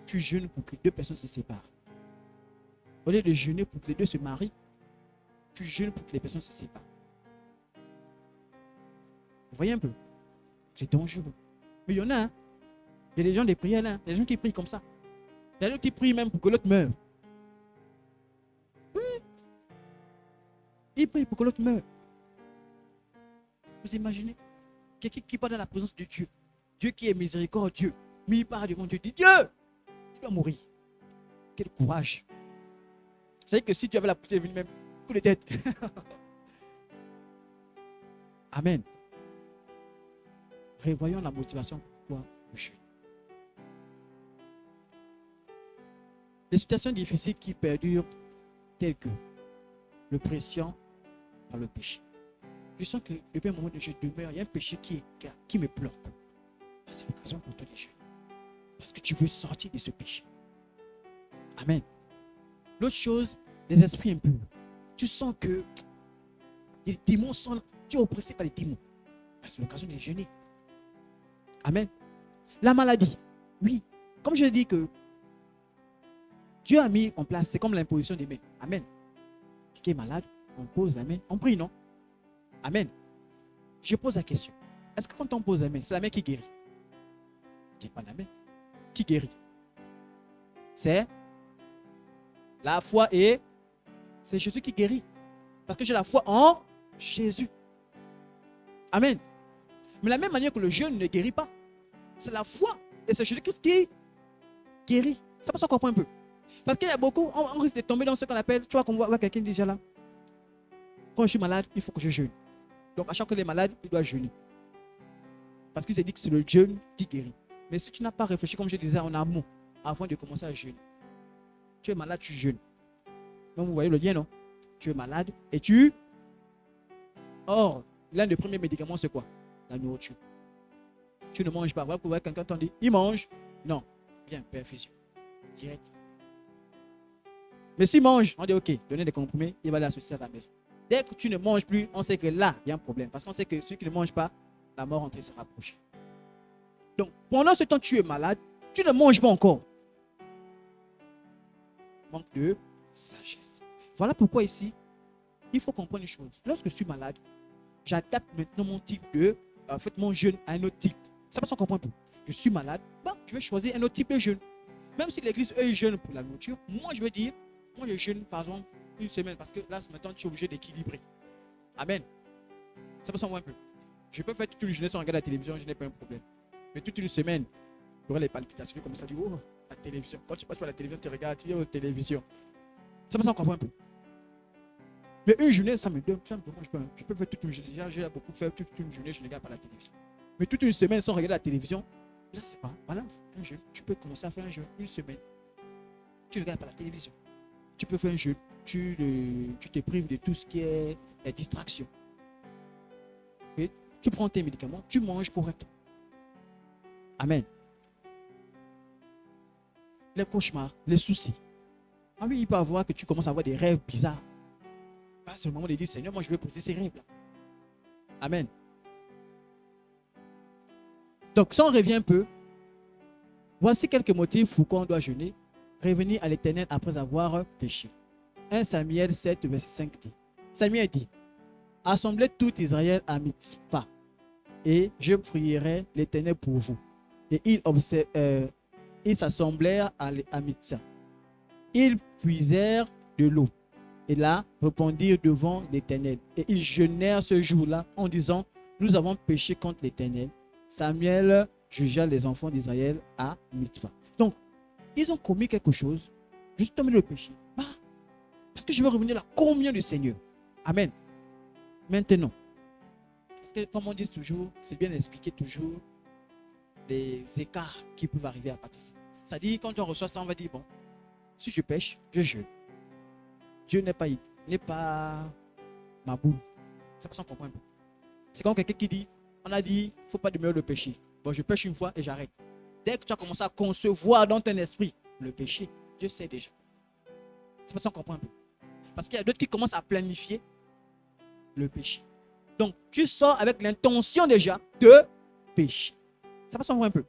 Tu jeûnes pour que deux personnes se séparent. Au lieu de jeûner pour que les deux se marient, tu jeûnes pour que les personnes se séparent. Vous voyez un peu? C'est dangereux. Mais il y en a, hein? Il y a des gens des prières là, des gens qui prient comme ça. Il y a des gens qui prient même pour que l'autre meure. Oui. Ils prient pour que l'autre meure. Vous imaginez? Quelqu'un qui part dans la présence de Dieu. Dieu qui est miséricordieux. Mais il part devant Dieu. Il dit Dieu, il doit mourir. Quel courage. Vous savez que si Dieu avait la poussée, il venait même coup de tête. Amen. Revoyons la motivation pourquoi le jeûne. Les situations difficiles qui perdurent, telles que l'oppression par le péché. Je sens que depuis un moment où je demeure, il y a un péché qui me bloque. C'est l'occasion pour toi de jeûner. Parce que tu veux sortir de ce péché. Amen. L'autre chose, les esprits impurs. Tu sens que les démons sont... Tu es oppressé par les démons. C'est l'occasion de jeûner. Amen. La maladie. Oui. Comme je dis que Dieu a mis en place, c'est comme l'imposition des mains. Amen. Qui est malade, on pose la main, on prie, non? Amen. Je pose la question. Est-ce que quand on pose la main, c'est la main qui guérit? Je dis pas la main. Qui guérit? C'est la foi et c'est Jésus qui guérit. Parce que j'ai la foi en Jésus. Amen. Mais de la même manière que le jeûne ne guérit pas, c'est la foi et c'est Jésus qui guérit. Ça passe encore un peu. Parce qu'il y a beaucoup, on risque de tomber dans ce qu'on appelle, tu vois, qu'on voit quelqu'un déjà là. Quand je suis malade, il faut que je jeûne. Donc à chaque fois qu'il est malade, il doit jeûner. Parce qu'il s'est dit que c'est le jeûne qui guérit. Mais si tu n'as pas réfléchi, comme je disais en amont, avant de commencer à jeûner, tu es malade, tu jeûnes. Donc vous voyez le lien, non? Tu es malade et tu... Or, l'un des premiers médicaments, c'est quoi? La nourriture. Tu ne manges pas. Voilà pourquoi quelqu'un t'en dit, il mange. Non. Viens, perfusion. Direct. Mais s'il mange, on dit ok, donnez des comprimés, il va aller associer à la maison. Dès que tu ne manges plus, on sait que là, il y a un problème. Parce qu'on sait que celui qui ne mange pas, la mort en train de se rapprocher. Donc, pendant ce temps, tu es malade, tu ne manges pas encore. Manque de sagesse. Voilà pourquoi ici, il faut comprendre une chose. Lorsque je suis malade, j'adapte maintenant mon type de, en fait, mon jeûne à un autre type. Ça va sans comprendre. Je suis malade, bon, je vais choisir un autre type de jeûne. Même si l'église, eux, ils jeûnent pour la nourriture, moi, je veux dire, moi, je jeûne, par exemple, une semaine, parce que là, maintenant, tu es obligé d'équilibrer. Amen. Ça va sans voir un peu. Je peux faire toute une journée sans regarder la télévision, je n'ai pas un problème. Mais toute une semaine, j'aurai les palpitations, comme ça, tu dis, oh, la télévision. Quand tu passes par la télévision, tu regardes, tu dis, oh, télévision. Ça va sans comprendre un peu. Mais une journée, ça me dérange pas. Je peux faire toute une journée. Déjà, j'ai beaucoup fait toute une journée, je ne regarde pas la télévision. Mais toute une semaine sans regarder la télévision, là, c'est pas balance. Un jeûne. Tu peux commencer à faire un jeûne une semaine. Tu ne regardes pas la télévision. Tu peux faire un jeûne. Tu te prives de tout ce qui est distraction. Et tu prends tes médicaments, tu manges correctement. Amen. Les cauchemars, les soucis. Ah oui, il peut avoir que tu commences à avoir des rêves bizarres. C'est le moment de dire, Seigneur, moi je vais poser ces rêves-là. Amen. Donc, si on revient un peu, voici quelques motifs pourquoi on doit jeûner. Revenir à l'Éternel après avoir péché. 1 Samuel 7, verset 5 dit. Samuel dit, assemblez tout Israël à Mitzpah, et je prierai l'Éternel pour vous. Et ils s'assemblèrent à Mitzpah. Ils puisèrent de l'eau, et là répondirent devant l'Éternel. Et ils jeûnèrent ce jour-là en disant, nous avons péché contre l'Éternel. Samuel jugea les enfants d'Israël à Mitzpah. Donc, ils ont commis quelque chose, justement le péché. Parce que je veux revenir à la communion du Seigneur. Amen. Maintenant, parce que comme on dit toujours, c'est bien d'expliquer toujours les écarts qui peuvent arriver à partir de ça. C'est-à-dire, quand on reçoit ça, on va dire, bon, si je pêche, je jeûne. Dieu n'est pas ma boule. Ça peut s'en comprendre. C'est comme quelqu'un qui dit, on a dit, il ne faut pas demeurer le péché. Bon, je pêche une fois et j'arrête. Dès que tu as commencé à concevoir dans ton esprit le péché, Dieu sait déjà. Ça peut s'en comprendre. Parce qu'il y a d'autres qui commencent à planifier le péché. Donc, tu sors avec l'intention déjà de pécher. Ça va s'en un peu.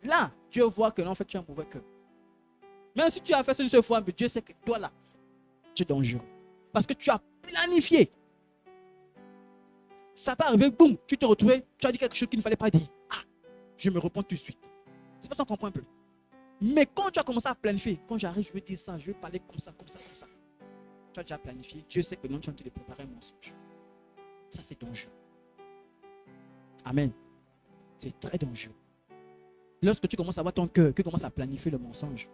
Là, Dieu voit que en fait, tu as un mauvais cœur. Même si tu as fait ça une seule fois, mais Dieu sait que toi là, tu es dangereux. Parce que tu as planifié. Ça peut arriver, boum, tu te retrouves, tu as dit quelque chose qu'il ne fallait pas dire. Ah, je me réponds tout de suite. C'est pas ça qu'on comprend un peu. Mais quand tu as commencé à planifier, quand j'arrive, je vais dire ça, je vais parler comme ça. Tu as déjà planifié, Dieu sait que non, tu es en train de préparer un mensonge. Ça, c'est dangereux. Amen. C'est très dangereux. Lorsque tu commences à avoir ton cœur, que tu commences à planifier le mensonge,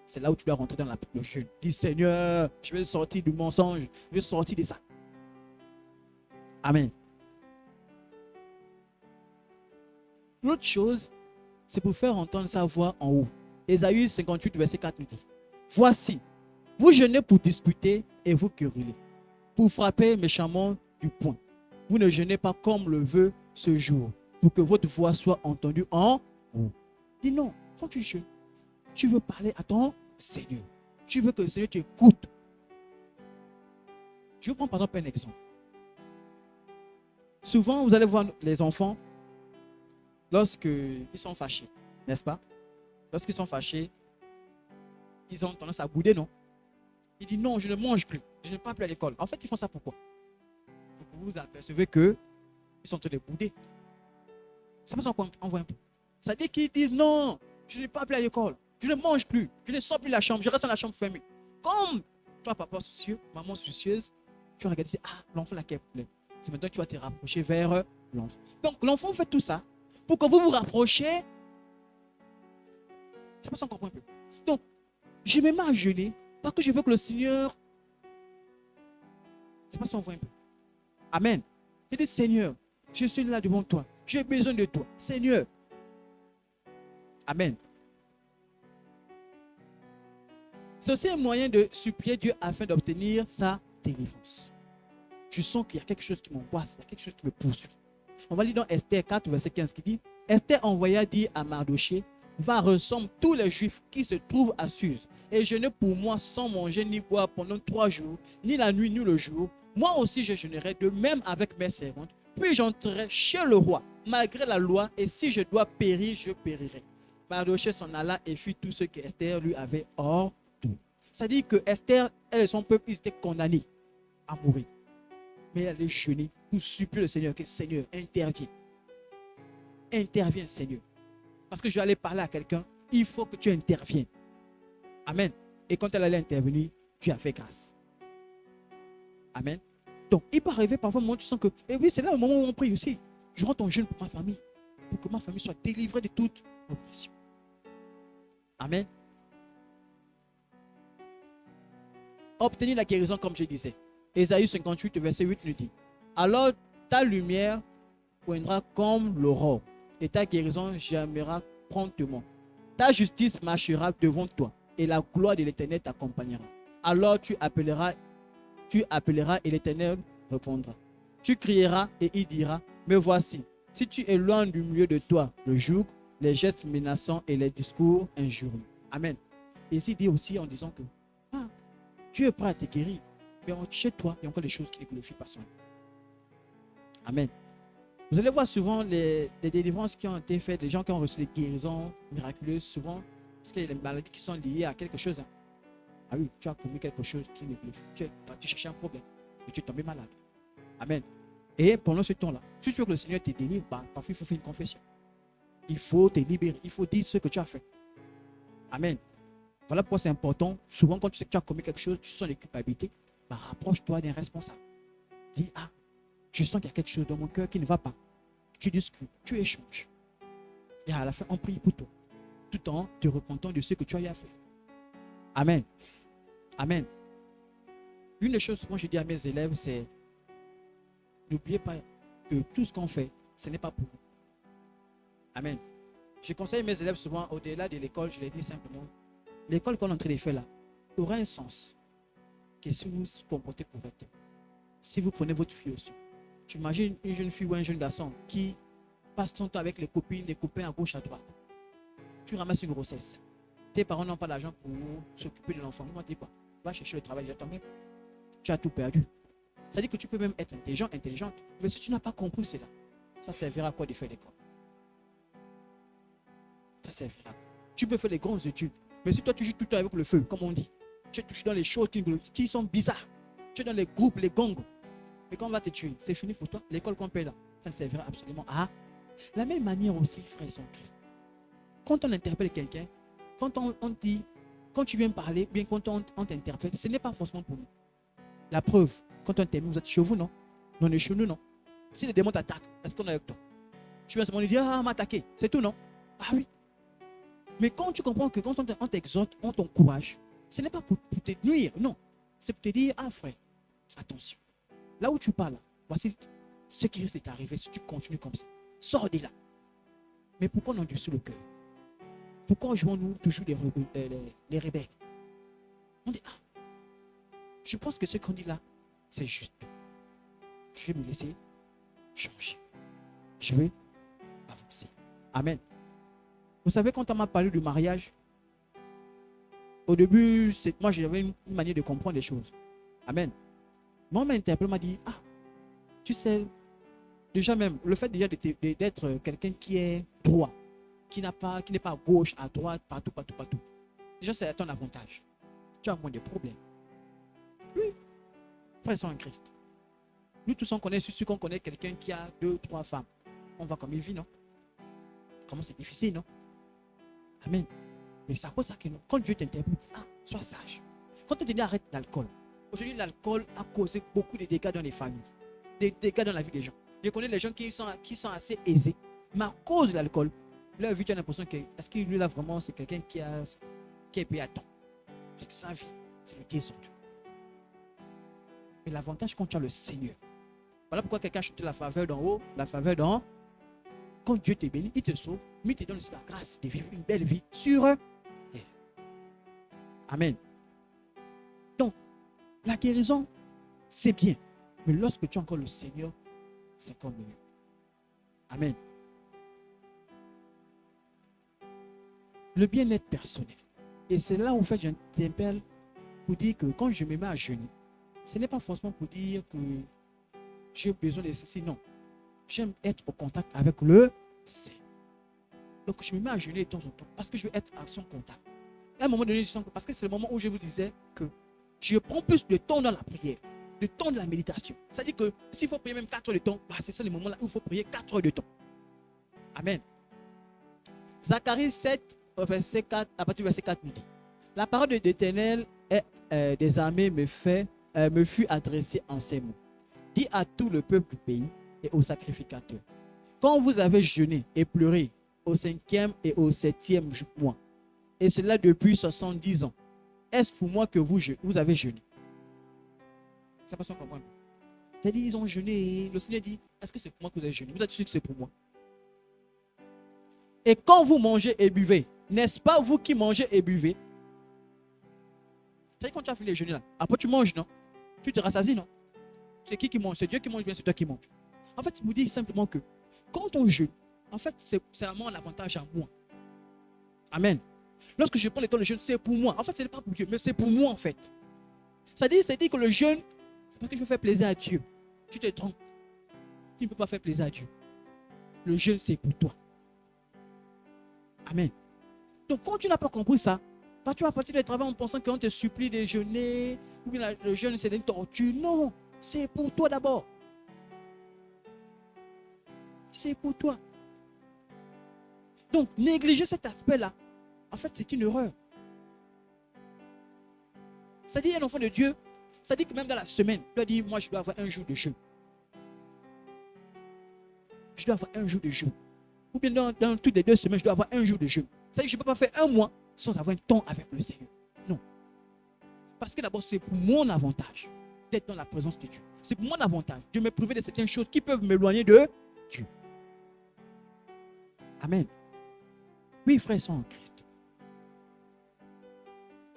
c'est là où tu dois rentrer dans le jeûne. Dis, Seigneur, je vais sortir du mensonge, je vais sortir de ça. Amen. L'autre chose, c'est pour faire entendre sa voix en haut. Ésaïe 58, verset 4 nous dit, voici, vous jeûnez pour disputer et vous querellez, pour frapper méchamment du poing. Vous ne jeûnez pas comme le veut ce jour, pour que votre voix soit entendue en haut. Dis non, quand tu jeûnes, tu veux parler à ton Seigneur. Tu veux que le Seigneur t'écoute. Je vais prendre par exemple un exemple. Souvent, vous allez voir les enfants, lorsqu'ils sont fâchés, n'est-ce pas? Lorsqu'ils sont fâchés, ils ont tendance à bouder, non? Ils disent non, je ne mange plus, je ne pars plus à l'école. En fait, ils font ça pourquoi? Pour que vous apercevez qu'ils sont en train de bouder. Ça me semble qu'on voit un peu. Ça dit qu'ils disent non, je ne pars plus à l'école, je ne mange plus, je ne sors plus de la chambre, je reste dans la chambre fermée. Comme toi, papa soucieux, maman soucieuse, tu vas regarder, tu dis, ah, l'enfant là qui est plein. C'est maintenant que tu vas te rapprocher vers l'enfant. Donc l'enfant fait tout ça pour que vous vous rapprochiez. Ça me semble qu'on comprend un peu. Donc, je me mets à jeûner parce que je veux que le Seigneur. C'est pas ça qu'on voit un peu. Amen. Je dis, Seigneur, je suis là devant toi. J'ai besoin de toi. Seigneur. Amen. C'est aussi un moyen de supplier Dieu afin d'obtenir sa délivrance. Je sens qu'il y a quelque chose qui m'angoisse, il y a quelque chose qui me poursuit. On va lire dans Esther 4, verset 15 qui dit, Esther envoya dire à Mardoché, va ressemble tous les Juifs qui se trouvent à Suse et jeûner pour moi sans manger ni boire pendant 3 jours, ni la nuit ni le jour, moi aussi je jeûnerai de même avec mes servantes. Puis j'entrerai chez le roi, malgré la loi, et si je dois périr, je périrai. Mardochée s'en alla et fit tout ce que Esther lui avait ordonné. C'est-à-dire que Esther, elle et son peuple, ils étaient condamnés à mourir. Mais elle allait jeûner pour supplier le Seigneur que Seigneur, interviens. Interviens, Seigneur. Parce que je vais aller parler à quelqu'un, il faut que tu interviennes. Amen. Et quand elle allait intervenir, tu as fait grâce. Amen. Donc, il peut arriver parfois un moment où tu sens que, et oui, c'est là le moment où on prie aussi. Je rends ton jeûne pour ma famille, pour que ma famille soit délivrée de toute oppression. Amen. Obtenir la guérison, comme je disais. Ésaïe 58, verset 8 nous dit, alors ta lumière poindra comme l'aurore, et ta guérison germera promptement. Ta justice marchera devant toi, et la gloire de l'Éternel t'accompagnera. Alors tu appelleras et l'Éternel répondra. Tu crieras et il dira, me voici. Si tu éloignes du milieu de toi le joug, les gestes menaçants et les discours injurieux. Amen. Et ici dit aussi en disant que Dieu est prêt à te guérir, mais chez toi, il y a encore des choses qui ne glorifient pas son nom. Amen. Vous allez voir souvent des délivrances qui ont été faites, des gens qui ont reçu des guérisons miraculeuses, souvent, parce qu'il y a des maladies qui sont liées à quelque chose. Ah oui, tu as commis quelque chose qui ne glorifie. Tu cherchais un problème, et tu es tombé malade. Amen. Et pendant ce temps-là, si tu veux que le Seigneur te délivre, parfois il faut faire une confession. Il faut te libérer, il faut dire ce que tu as fait. Amen. Voilà pourquoi c'est important. Souvent, quand tu sais que tu as commis quelque chose, tu sens des culpabilités, rapproche-toi d'un responsable. Dis, je sens qu'il y a quelque chose dans mon cœur qui ne va pas. Tu discutes, tu échanges. Et à la fin, on prie pour toi, tout en te repentant de ce que tu as fait. Amen. Amen. Une des choses que moi je dis à mes élèves, c'est n'oubliez pas que tout ce qu'on fait, ce n'est pas pour vous. Amen. Je conseille mes élèves souvent, au-delà de l'école, je les dis simplement, l'école qu'on est en train de faire là aura un sens que si vous vous comportez correctement. Si vous prenez votre fille aussi. Tu imagines une jeune fille ou un jeune garçon qui passe son temps avec les copines, les copains à gauche, à droite. Tu ramasses une grossesse. Tes parents n'ont pas d'argent pour s'occuper de l'enfant. Ils vont dire quoi? Va chercher le travail de toi-même. Tu as tout perdu. C'est-à-dire que tu peux même être intelligent, intelligente. Mais si tu n'as pas compris cela, ça servira à quoi de faire l'école? Ça servira. Tu peux faire les grandes études. Mais si toi tu joues tout le temps avec le feu, comme on dit, tu es toujours dans les choses qui sont bizarres. Tu es dans les groupes, les gangs. Mais quand on va te tuer, c'est fini pour toi. L'école qu'on paie là, ça ne servira absolument à. La même manière aussi, frères et sœurs en Christ. Quand on interpelle quelqu'un, quand on dit, quand tu viens parler, bien quand on t'interpelle, ce n'est pas forcément pour nous. La preuve, quand on termine, vous êtes chez vous, non? Non, on est chez nous, non? Si les démons t'attaquent, est-ce qu'on est avec toi? Tu viens seulement dire, m'attaquer, c'est tout, non? Ah oui. Mais quand tu comprends que quand on t'exhorte, on t'encourage, ce n'est pas pour te nuire, non. C'est pour te dire, frère, attention. Là où tu parles, voici ce qui risque d'arriver si tu continues comme ça. Sors de là. Mais pourquoi on endurcit le cœur? Pourquoi jouons-nous toujours les rebelles? On dit, je pense que ce qu'on dit là, c'est juste. Je vais me laisser changer. Je vais avancer. Amen. Vous savez, quand on m'a parlé du mariage, au début, moi j'avais une manière de comprendre les choses. Amen. Mais on m'a interpellé, m'a dit, tu sais, déjà même, le fait déjà d'être quelqu'un qui est droit, qui n'est pas à gauche, à droite, partout. Déjà, c'est à ton avantage. Tu as moins de problèmes. Oui, frères et sœurs en Christ. Nous tous, on connaît, ceux qu'on connaît quelqu'un qui a 2, 3 femmes. On voit comme il vit, non? Comment c'est difficile, non? Amen. Mais c'est à cause de ça que quand Dieu t'interpelle, sois sage. Quand on te dit arrête l'alcool, aujourd'hui l'alcool a causé beaucoup de dégâts dans les familles, des dégâts dans la vie des gens. Je connais les gens qui sont assez aisés, mais à cause de l'alcool, leur vie, tu as l'impression que est-ce que lui là vraiment c'est quelqu'un qui est payé à temps. Parce que sa vie, c'est le désordre. Mais l'avantage quand tu as le Seigneur. Voilà pourquoi quelqu'un a acheté la faveur d'en haut, la faveur d'en haut. Quand Dieu te bénit, il te sauve, mais il te donne aussi la grâce de vivre une belle vie sur terre. Amen. Donc, la guérison, c'est bien. Mais lorsque tu as encore le Seigneur, c'est encore mieux. Amen. Le bien-être personnel Et c'est là où en fait, je t'appelle pour dire que quand je me mets à jeûner, ce n'est pas forcément pour dire que j'ai besoin de ceci, non. J'aime être au contact avec le Seigneur. Donc je me mets à jeûner de temps en temps parce que je veux être à son contact. À un moment donné, je sens que parce que c'est le moment où je vous disais que je prends plus de temps dans la prière, de temps de la méditation. C'est-à-dire que s'il faut prier même 4 heures de temps, bah, c'est ça le moment là où il faut prier 4 heures de temps. Amen. Zacharie 7, verset 4, à partir du verset 4 nous dit: la parole de l'Éternel des armées me fut adressée en ces mots. Dis à tout le peuple du pays et aux sacrificateurs: quand vous avez jeûné et pleuré au 5e et au 7e mois, et cela depuis 70 ans, est-ce pour moi que vous avez jeûné? C'est pas ça qu'on comprend. C'est-à-dire, ils ont jeûné. Le Seigneur dit: est-ce que c'est pour moi que vous avez jeûné? Vous êtes sûr que c'est pour moi? Et quand vous mangez et buvez, n'est-ce pas vous qui mangez et buvez? C'est-à-dire, quand tu as fini le jeûner là, après tu manges, non? Tu te rassasies, non? C'est qui mange? C'est Dieu qui mange bien, c'est toi qui manges. En fait, il vous dit simplement que quand on jeûne, en fait, c'est vraiment un avantage à moi. Amen. Lorsque je prends le temps de jeûne, c'est pour moi. En fait, ce n'est pas pour Dieu, mais c'est pour moi en fait. C'est-à-dire que le jeûne, c'est parce que je veux faire plaisir à Dieu. Tu te trompes. Tu ne peux pas faire plaisir à Dieu. Le jeûne, c'est pour toi. Amen. Donc, quand tu n'as pas compris ça, tu vas partir du travail en pensant qu'on te supplie de jeûner, ou bien le jeûne, c'est une torture. Non, c'est pour toi d'abord. C'est pour toi. Donc, négliger cet aspect-là, en fait, c'est une erreur. C'est-à-dire, un enfant de Dieu, ça dit que même dans la semaine, tu dois dire: moi, je dois avoir un jour de jeûne. Je dois avoir un jour de jeûne. Ou bien dans toutes les 2 semaines, je dois avoir un jour de jeûne. C'est-à-dire que je ne peux pas faire un mois sans avoir un temps avec le Seigneur. Non. Parce que d'abord, c'est pour mon avantage d'être dans la présence de Dieu. C'est pour mon avantage de me priver de certaines choses qui peuvent m'éloigner de Dieu. Amen. Oui, frères sont en Christ.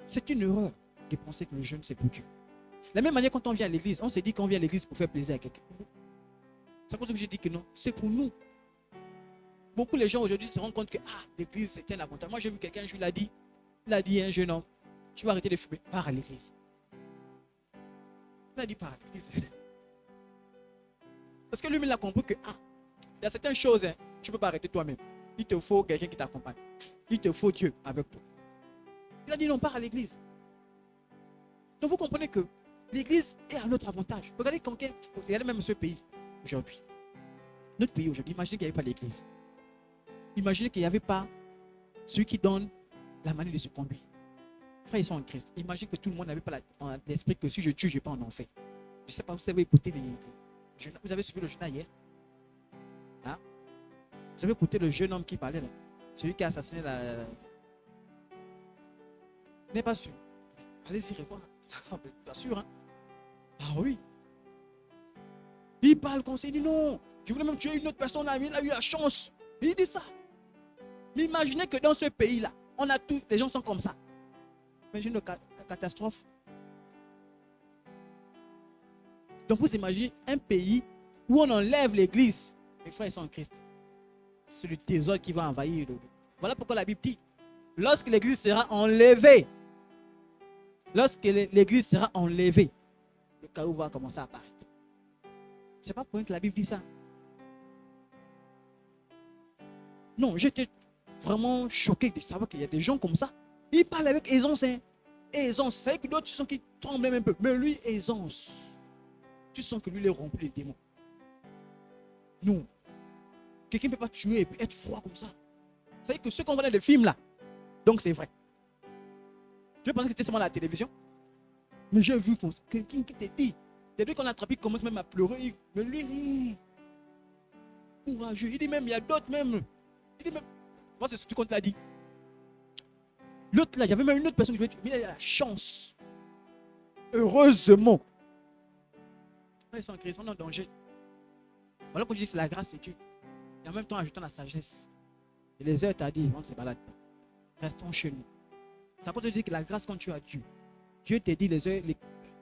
C'est une erreur de penser que le jeûne, c'est pour Dieu. De la même manière, quand on vient à l'église, on se dit qu'on vient à l'église pour faire plaisir à quelqu'un. C'est pour ça que je dis que non, c'est pour nous. Beaucoup de gens aujourd'hui se rendent compte que l'église, c'est un avantage. Moi, j'ai vu quelqu'un, je lui ai dit, un jeune homme: tu vas arrêter de fumer, pars à l'église. Il a dit: pars à l'église. Parce que lui, il a compris que il y a certaines choses, tu ne peux pas arrêter toi-même. Il te faut quelqu'un qui t'accompagne. Il te faut Dieu avec toi. Il a dit: non, pars à l'église. Donc vous comprenez que l'église est à notre avantage. Regardez même ce pays aujourd'hui. Notre pays aujourd'hui, imaginez qu'il n'y avait pas l'église. Imaginez qu'il n'y avait pas celui qui donne la manière de se conduire. Frères, ils sont en Christ. Imaginez que tout le monde n'avait pas l'esprit que si je tue, je ne vais pas en enfer. Je ne sais pas, vous avez écouté vous avez suivi le journal hier? Hein? Vous avez écouté le jeune homme qui parlait là? Celui qui a assassiné la... N'est pas sûr. Allez-y, revoir. Bien sûr, hein? Ah oui. Il parle comme ça, il dit: non, je voulais même tuer une autre personne, il a eu la chance. Il dit ça. Imaginez que dans ce pays-là, on a tous, les gens sont comme ça. Imaginez la catastrophe. Donc vous imaginez un pays où on enlève l'église. Les frères sont en Christ. C'est le désordre qui va envahir. Voilà pourquoi la Bible dit: lorsque l'église sera enlevée, le chaos va commencer à apparaître. C'est pas pour rien que la Bible dit ça. Non, j'étais vraiment choqué de savoir qu'il y a des gens comme ça. Il parle avec aisance. Aisance. C'est que d'autres, tu sens qu'ils tremblent un peu. Mais lui, aisance. Tu sens que lui, il est rempli de démons. Non. Quelqu'un ne peut pas tuer et puis être froid comme ça. Vous savez que ce qu'on voit dans les films là, donc c'est vrai. Je pensais que c'était seulement la télévision. Mais j'ai vu quelqu'un qui te dit, les deux qu'on a attrapé, commence même à pleurer. Mais lui, courageux. Il dit même, il y a d'autres même. Il dit même, moi c'est ce que tu l'a dit. L'autre là, j'avais même une autre personne qui lui a dit, il a la chance. Heureusement. Ils sont en crise, on est en danger. Voilà quand je dis c'est la grâce de Dieu. Et en même temps, ajoutant la sagesse. Et les heures t'as dit, on ne se balade pas. Restons chez nous. C'est à cause de dire que la grâce quand tu as Dieu. Dieu te dit les heures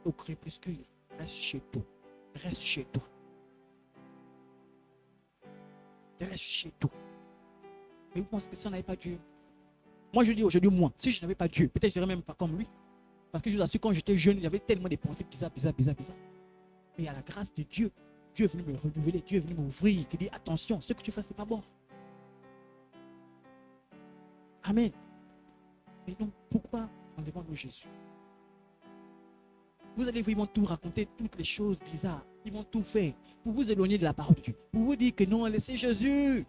au crépuscule. Reste chez toi. Reste chez toi. Reste chez toi. Mais vous pensez que si on n'avait pas Dieu, Moi, je dis aujourd'hui, moi, si je n'avais pas Dieu, peut-être je ne serais même pas comme lui. Parce que je vous assure, quand j'étais jeune, il y avait tellement de pensées bizarres. Mais à la grâce de Dieu, Dieu est venu me renouveler, Dieu est venu m'ouvrir, qui dit attention, ce que tu fais, ce n'est pas bon. Amen. Et donc, pourquoi on demande Jésus? Vous allez voir, ils vont tout raconter, toutes les choses bizarres. Ils vont tout faire pour vous éloigner de la parole de Dieu. Pour vous dire que non, laissez Jésus.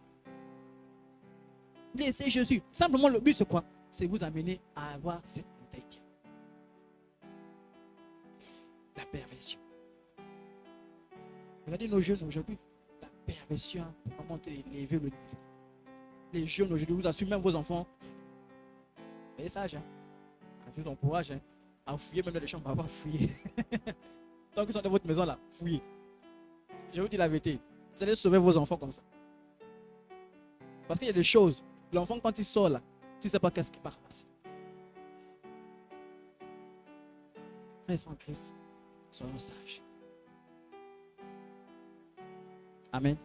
Laissez Jésus. Simplement, le but, c'est quoi? C'est vous amener à avoir cette bouteille. La perversion. Regardez nos jeunes aujourd'hui. La perversion, comment élever le niveau. Les jeunes aujourd'hui, vous assumez même vos enfants. Soyez sages. Dieu t'encourage à fouiller même dans les chambres. On va pas fouiller. Tant qu'ils sont dans votre maison là, fouillez. Je vous dis la vérité. Vous allez sauver vos enfants comme ça. Parce qu'il y a des choses. L'enfant, quand il sort là, tu ne sais pas qu'est-ce qu'il va ramasser. Frères en Christ, soyons sages. Amen.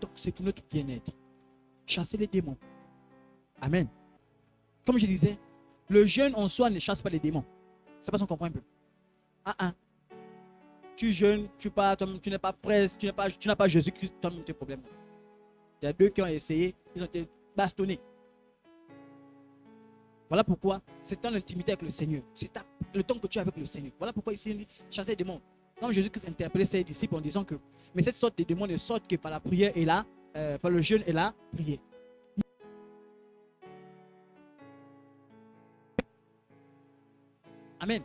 Donc, c'est pour notre bien-être. Chasser les démons. Amen. Comme je disais, le jeûne en soi ne chasse pas les démons. C'est pas si on comprend un peu. Tu jeûnes, tu n'es pas prêt, tu n'as pas Jésus-Christ, toi-même tes problèmes. Il y a deux qui ont essayé, ils ont été bastonnés. Voilà pourquoi c'est en intimité avec le Seigneur. C'est le temps que tu as avec le Seigneur. Voilà pourquoi ici, il dit chasser les démons. Comme Jésus-Christ interpellait ses disciples en disant que, mais cette sorte de démons ne sortent que par la prière et par le jeûne et la prière. Amen.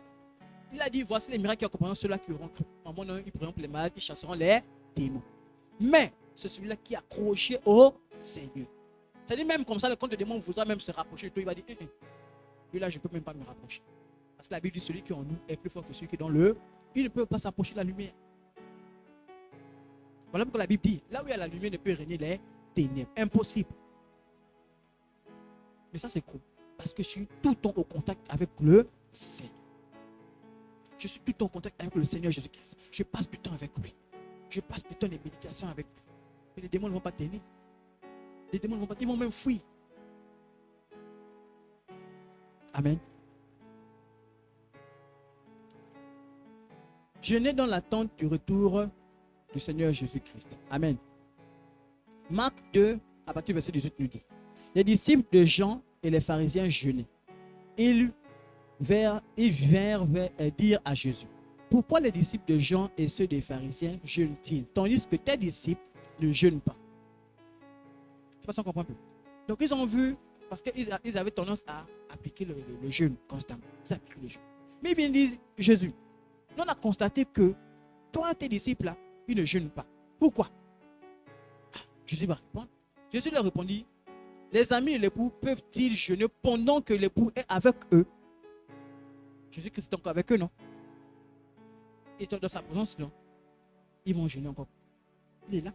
Il a dit, voici les miracles qui accompagneront ceux-là qui auront cru. En mon nom, ils prendront les malades, ils chasseront les démons. Mais c'est celui-là qui est accroché au Seigneur. C'est-à-dire même comme ça, quand le démon voudra même se rapprocher de toi, il va dire, lui là, je ne peux même pas me rapprocher. Parce que la Bible dit, celui qui est en nous est plus fort que celui qui est dans le. Il ne peut pas s'approcher de la lumière. Voilà pourquoi la Bible dit, là où il y a la lumière, ne peut régner les ténèbres. Impossible. Mais ça, c'est cool. Parce que je suis tout le temps au contact avec le Seigneur. Je suis tout le temps en contact avec le Seigneur Jésus-Christ. Je passe du temps avec lui. Je passe du temps des méditations avec lui. Mais les démons ne vont pas tenir. Les démons ne vont pas, ils vont même fuir. Amen. Jeûner dans l'attente du retour du Seigneur Jésus-Christ. Amen. Marc 2, à partir du verset 18, nous dit, les disciples de Jean et les pharisiens jeûnaient. Ils vinrent dire à Jésus, pourquoi les disciples de Jean et ceux des pharisiens jeûnent-ils, tandis que tes disciples ne jeûnent pas? Je ne sais pas si on comprend un peu. Donc ils ont vu, parce qu'ils avaient tendance à appliquer le jeûne constamment. Ils appliquent le jeûne. Mais ils viennent dire, Jésus, nous on a constaté que toi, tes disciples là, ils ne jeûnent pas. Pourquoi? Jésus va répondre. Jésus leur répondit, les amis de l'époux peuvent-ils jeûner pendant que l'époux est avec eux? Jésus-Christ est encore avec eux, non? Ils sont dans sa présence, non? Ils vont jeûner encore. Il est là.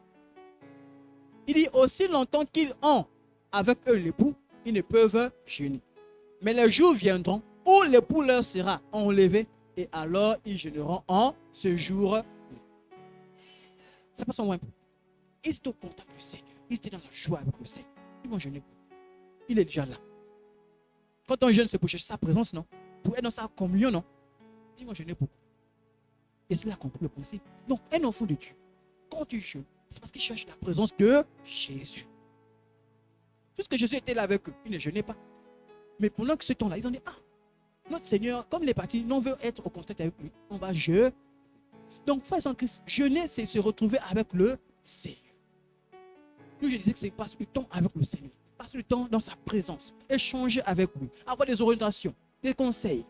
Il dit, aussi longtemps qu'ils ont avec eux l'époux, ils ne peuvent jeûner. Mais les jours viendront où l'époux leur sera enlevé et alors ils jeûneront en ce jour-là. C'est pas son moins. Ils sont au contact du Seigneur. Ils étaient dans la joie avec le Seigneur. Ils vont jeûner. Il est déjà là. Quand on jeûne, c'est pour chercher sa présence, non? Pour être dans sa communion, non? Ils vont jeûner beaucoup. Et c'est là qu'on comprend le principe. Donc, un enfant de Dieu, quand tu jeûnes, c'est parce qu'il cherche la présence de Jésus. Puisque Jésus était là avec eux, ils ne jeûnaient pas. Mais pendant que ce temps-là, ils ont dit, notre Seigneur, comme il est parti, nous on veut être au contact avec lui. On va jeûner. Donc, frères en Christ, jeûner, c'est se retrouver avec le Seigneur. Nous, je disais que c'est passer du temps avec le Seigneur. Passer du temps dans sa présence. Échanger avec lui. Avoir des orientations, des conseils.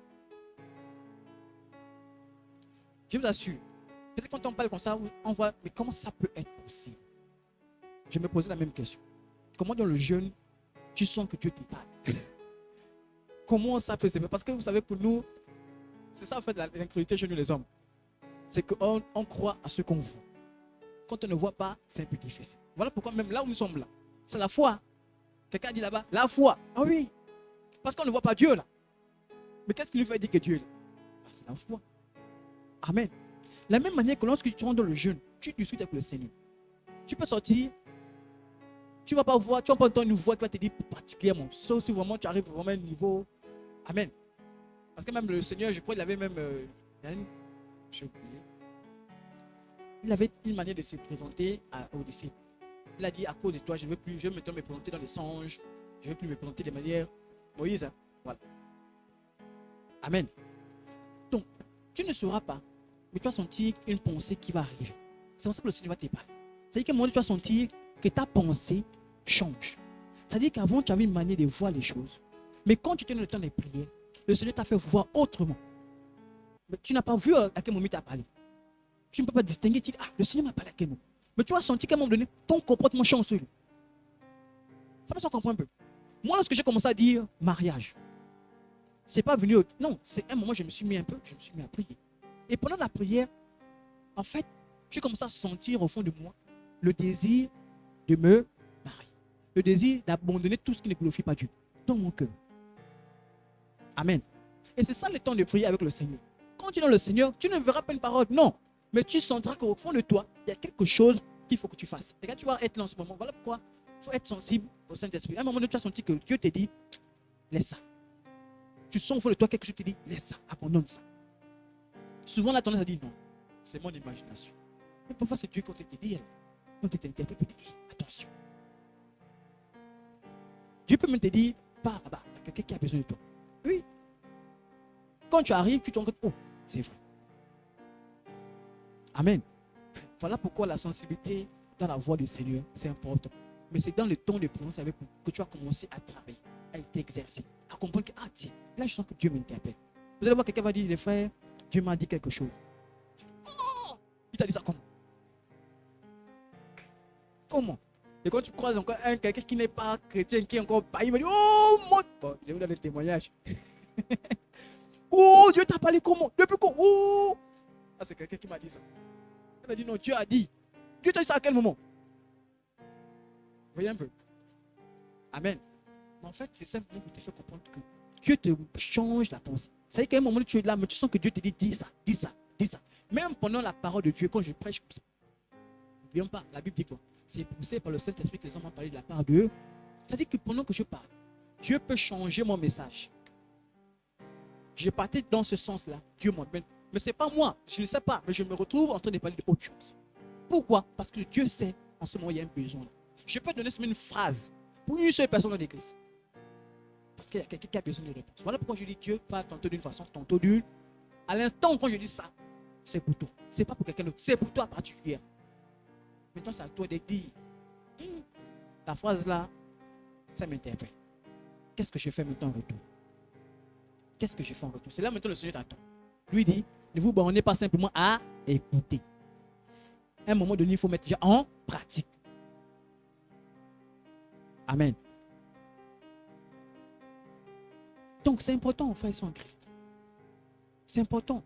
Je vous assure, peut-être quand on parle comme ça, on voit, mais comment ça peut être possible? Je me posais la même question. Comment dans le jeûne, tu sens que Dieu te parle? Comment ça peut se faire? Parce que vous savez, pour nous, c'est ça en fait l'incrédulité chez nous les hommes. C'est qu'on croit à ce qu'on voit. Quand on ne voit pas, c'est un peu difficile. Voilà pourquoi même là où nous sommes là, c'est la foi. Quelqu'un dit là-bas, la foi. Ah oui, parce qu'on ne voit pas Dieu là. Mais qu'est-ce qui nous fait dire que Dieu est là? C'est la foi. Amen. La même manière que lorsque tu rentres dans le jeûne, tu discutes avec le Seigneur. Tu peux sortir Tu ne vas pas voir, tu vas pas entendre une voix qui va te dire particulièrement. Sauf si vraiment tu arrives vraiment à un niveau. Amen. Parce que même le Seigneur, je crois, il avait même. J'ai oublié. Il avait une manière de se présenter aux disciples. Il a dit, à cause de toi, je ne veux plus, je vais maintenant me présenter dans les songes. Je ne vais plus me présenter de manière Moïse. Hein? Voilà. Amen. Donc, tu ne sauras pas, mais tu vas sentir une pensée qui va arriver. C'est pour ça que le Seigneur va te parler. C'est-à-dire qu'à un moment, tu vas sentir que ta pensée change. C'est-à-dire qu'avant, tu avais une manière de voir les choses. Mais quand tu tenais le temps de prier, le Seigneur t'a fait voir autrement. Mais tu n'as pas vu à quel moment il t'a parlé. Tu ne peux pas distinguer. Tu dis, ah, le Seigneur m'a parlé à quel moment. Mais tu vas sentir qu'à un moment donné, ton comportement change sur lui. Ça me comprend un peu. Moi, lorsque j'ai commencé à dire mariage, c'est pas venu. Non, c'est un moment, je me suis mis à prier. Et pendant la prière, en fait, j'ai commencé à sentir au fond de moi le désir de me marier. Le désir d'abandonner tout ce qui ne glorifie pas Dieu dans mon cœur. Amen. Et c'est ça le temps de prier avec le Seigneur. Quand tu es dans le Seigneur, tu ne verras pas une parole, non. Mais tu sentiras qu'au fond de toi, il y a quelque chose qu'il faut que tu fasses. Et quand tu vas être là en ce moment, voilà pourquoi il faut être sensible au Saint-Esprit. À un moment donné, tu as senti que Dieu te dit, laisse ça. Tu sens au fond de toi quelque chose qui te dit, laisse ça, abandonne ça. Souvent, la tendance à dire non, c'est mon imagination. Mais parfois, c'est Dieu qui te dit, quand tu t'interprètes, tu te dis, attention. Dieu peut même te dire, pars là-bas, il y a quelqu'un qui a besoin de toi. Oui. Quand tu arrives, tu te rends compte, oh, c'est vrai. Amen. Voilà pourquoi la sensibilité dans la voix du Seigneur, c'est important. Mais c'est dans le temps de prononcer avec vous que tu vas commencer à travailler, à t'exercer, à comprendre que, ah tiens, là je sens que Dieu m'interpelle. Vous allez voir, quelqu'un va dire, les frères, Dieu m'a dit quelque chose. Oh, il t'a dit ça comment? Comment? Et quand tu croises encore quelqu'un qui n'est pas chrétien, qui est encore pas, il va dire, oh mon... Bon, je vais vous donner le témoignage. Oh, Dieu t'a parlé comment? Depuis quand? Oh! Ah, c'est quelqu'un qui m'a dit ça. Il m'a dit, non, Dieu a dit. Dieu t'a dit ça à quel moment? Vous voyez un peu? Amen. Mais en fait, c'est simplement pour te faire comprendre que Dieu te change la pensée. C'est-à-dire qu'à un moment où tu es là, mais tu sens que Dieu te dit, dis ça, dis ça, dis ça. Même pendant la parole de Dieu, quand je prêche comme ça, n'oublions pas, la Bible dit quoi? C'est poussé par le Saint-Esprit que les hommes ont parlé de la part de eux. C'est-à-dire que pendant que je parle, Dieu peut changer mon message. Je partais dans ce sens-là, Dieu m'emmène. Mais ce n'est pas moi, je ne sais pas, mais je me retrouve en train de parler d'autre chose. Pourquoi? Parce que Dieu sait, en ce moment, il y a un besoin. Je peux donner seulement une phrase pour une seule personne dans l'église. Parce qu'il y a quelqu'un qui a besoin de réponse. Voilà pourquoi je dis Dieu parle tantôt d'une façon, tantôt d'une. À l'instant, quand je dis ça, c'est pour toi. Ce n'est pas pour quelqu'un d'autre, c'est pour toi particulier. Maintenant, c'est à toi de dire, la phrase là, ça m'interpelle. Qu'est-ce que je fais maintenant en retour? Qu'est-ce que je fais en retour? C'est là maintenant le Seigneur t'attend. Lui dit, ne vous bornez pas simplement à écouter. À un moment donné, il faut mettre déjà en pratique. Amen. Donc c'est important, frères et sœurs en Christ. C'est important.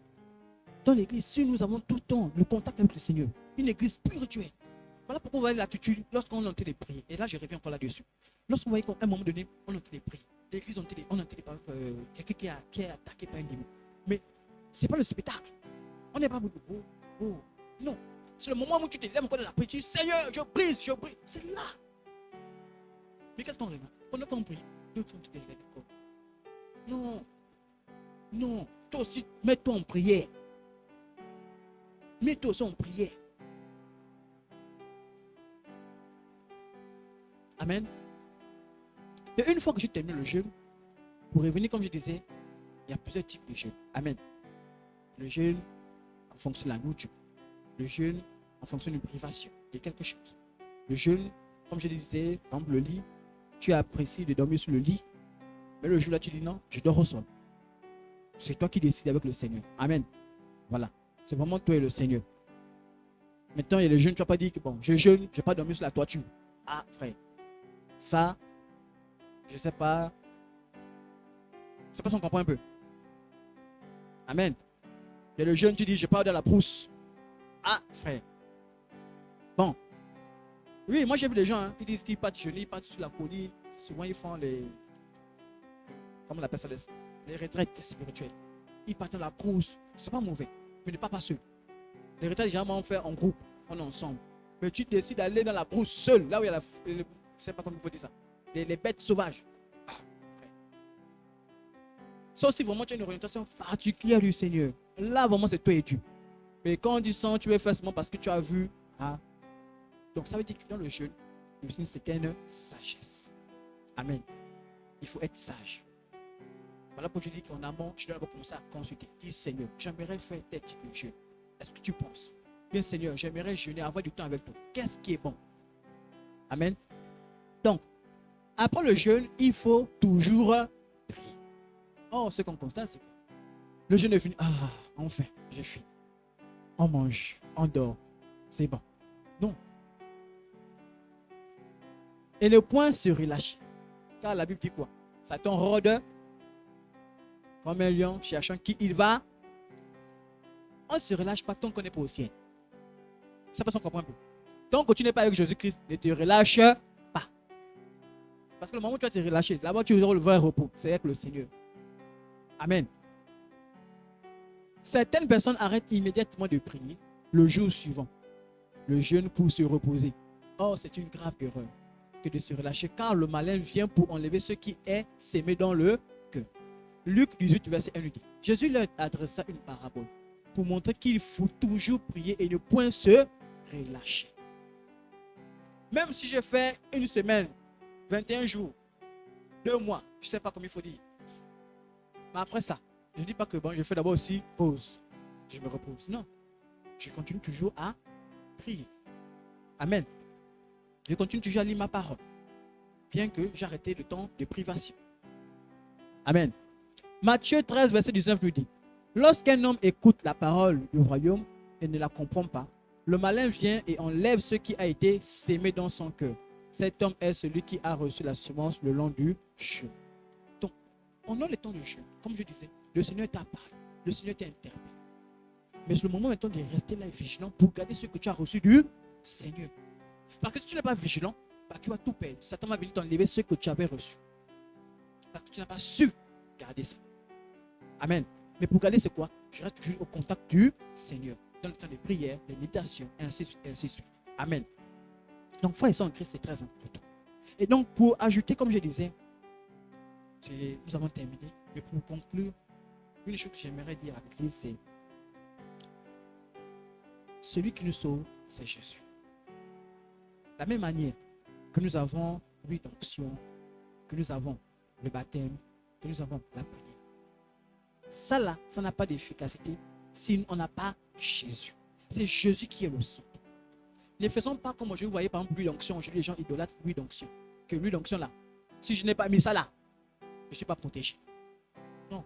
Dans l'église, si nous avons tout le temps le contact avec le Seigneur, une église spirituelle. Voilà pourquoi on va aller l'attitude lorsqu'on entend les prières. Et là, je reviens encore là-dessus. Lorsqu'on voit qu'à un moment donné, on entend les prières. L'église, on entend quelqu'un qui est attaqué par un démon. Mais ce n'est pas le spectacle. On n'est pas beaucoup. Non. C'est le moment où tu te lèves encore de la prière. Tu dis, Seigneur, je brise, je brise. C'est là. Mais qu'est-ce qu'on remarque? Pendant qu'on prie, nous tournons tout derrière le corps. Non. Non. Toi aussi, mets-toi en prière. Mets-toi aussi en prière. Amen. Et une fois que j'ai terminé le jeûne, pour revenir, comme je disais, il y a plusieurs types de jeûne. Amen. Le jeûne en fonction de la nourriture. Le jeûne en fonction d'une privation de quelque chose. Le jeûne, comme je disais, par exemple, le lit, tu apprécies de dormir sur le lit, mais le jour là, tu dis non, je dors au sol. C'est toi qui décides avec le Seigneur. Amen. Voilà. C'est vraiment toi et le Seigneur. Maintenant, il y a le jeûne, tu ne vas pas dire que bon, je jeûne, je ne vais pas dormir sur la toiture. Ah, frère. Ça, je ne sais pas. C'est pas si on comprend un peu. Amen. Il y a le jeûne, tu dis, je pars dans la brousse. Ah, frère. Bon. Oui, moi j'ai vu les gens, ils disent qu'ils partent jeûner, ils partent sur la colline. Souvent, ils font les. Comment on appelle ça? Les retraites spirituelles. Ils partent dans la brousse. C'est pas mauvais. Mais ne pas seul. Les retraites, généralement, on fait en groupe. On est ensemble. Mais tu décides d'aller dans la brousse seul, là où il y a je ne sais pas comment il faut dire ça, les bêtes sauvages. Sauf si vraiment tu as une orientation particulière du Seigneur. Là, vraiment, c'est toi et Dieu. Mais quand on dit ça, tu veux faire seulement parce que tu as vu. Ah. Donc, ça veut dire que dans le jeûne, c'est une sagesse. Amen. Il faut être sage. Voilà pourquoi je dis qu'en amont, je dois commencer à consulter. Dis Seigneur, j'aimerais faire tel type de jeûne. Est-ce que tu penses? Bien Seigneur, j'aimerais jeûner, avoir du temps avec toi. Qu'est-ce qui est bon? Amen. Donc, après le jeûne, il faut toujours prier. Oh, ce qu'on constate, c'est que le jeûne est fini. Ah, enfin, j'ai fini. On mange, on dort. C'est bon. Non. Et le point se relâche. Car la Bible dit quoi? Satan rôde comme un lion cherchant qui il va. On ne se relâche pas tant qu'on n'est pas au ciel. Ça peut s'en comprendre un peu. Tant que tu n'es pas avec Jésus-Christ, ne te relâche pas. Parce que le moment où tu vas te relâcher, là-bas tu auras le vrai repos. C'est avec le Seigneur. Amen. Certaines personnes arrêtent immédiatement de prier le jour suivant, le jeûne pour se reposer. Or, c'est une grave erreur que de se relâcher, car le malin vient pour enlever ce qui est sémé dans le cœur. Luc 18, verset 1 nous dit, Jésus leur adressa une parabole pour montrer qu'il faut toujours prier et ne point se relâcher. Même si je fais une semaine, 21 jours, 2 mois, je ne sais pas comment il faut dire. Mais après ça, je ne dis pas que bon, je fais d'abord aussi pause. Je me repose. Non. Je continue toujours à prier. Amen. Je continue toujours à lire ma parole. Bien que j'ai arrêté le temps de privation. Amen. Matthieu 13, verset 19 nous dit, lorsqu'un homme écoute la parole du royaume et ne la comprend pas, le malin vient et enlève ce qui a été sémé dans son cœur. Cet homme est celui qui a reçu la semence le long du chemin. Donc, pendant le temps de jeûne, comme je disais, le Seigneur t'a parlé, le Seigneur t'a interpellé. Mais c'est le moment maintenant de rester là vigilant pour garder ce que tu as reçu du Seigneur. Parce que si tu n'es pas vigilant, bah, tu vas tout perdre. Satan va venir t'enlever ce que tu avais reçu. Parce que tu n'as pas su garder ça. Amen. Mais pour garder c'est quoi? Je reste toujours au contact du Seigneur. Dans le temps de prière, de méditation, et ainsi de suite, et ainsi de suite. Amen. Donc, frères et sœurs en Christ, c'est très important. Et donc, pour ajouter, comme je disais, nous avons terminé. Mais pour conclure, une chose que j'aimerais dire à l'Église, c'est celui qui nous sauve, c'est Jésus. De la même manière que nous avons l'onction, que nous avons le baptême, que nous avons la prière. Ça là, ça n'a pas d'efficacité si on n'a pas Jésus. C'est Jésus qui est le centre. Ne faisons pas comme aujourd'hui, vous voyez par exemple l'huile d'onction. Aujourd'hui, les gens idolâtrent l'huile d'onction. Que l'huile d'onction là, si je n'ai pas mis ça là, je ne suis pas protégé. Non,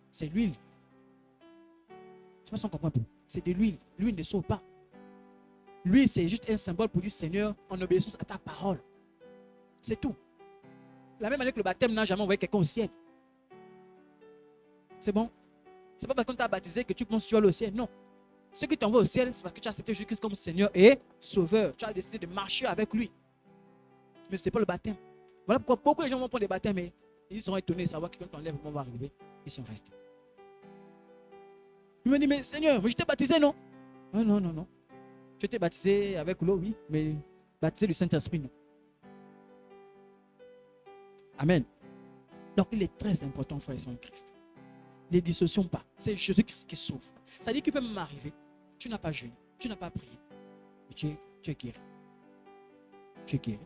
c'est l'huile. Je ne sais pas si on comprend un peu. C'est de l'huile. L'huile ne sauve pas. L'huile, c'est juste un symbole pour dire Seigneur, en obéissance à ta parole. C'est tout. La même manière que le baptême n'a jamais envoyé quelqu'un au ciel. C'est bon? C'est pas parce qu'on t'a baptisé que tu penses que tu vas aller au ciel. Non. Ce qui t'envoie au ciel, c'est parce que tu as accepté Jésus-Christ comme Seigneur et Sauveur. Tu as décidé de marcher avec lui. Mais ce n'est pas le baptême. Voilà pourquoi beaucoup de gens vont prendre des baptêmes et ils seront étonnés de savoir que quand on enlève, comment va arriver. Ils sont restés. Il me dit, mais Seigneur, je t'ai baptisé, non? Non, non, non, non. Je t'ai baptisé avec l'eau, oui, mais baptisé du Saint-Esprit, non. Amen. Donc, il est très important, frères et sœurs en Christ. Ne dissocions pas. C'est Jésus-Christ qui sauve. Ça dit qu'il peut même arriver. Tu n'as pas jeûné, tu n'as pas prié. Et tu es guéri. Tu es guéri.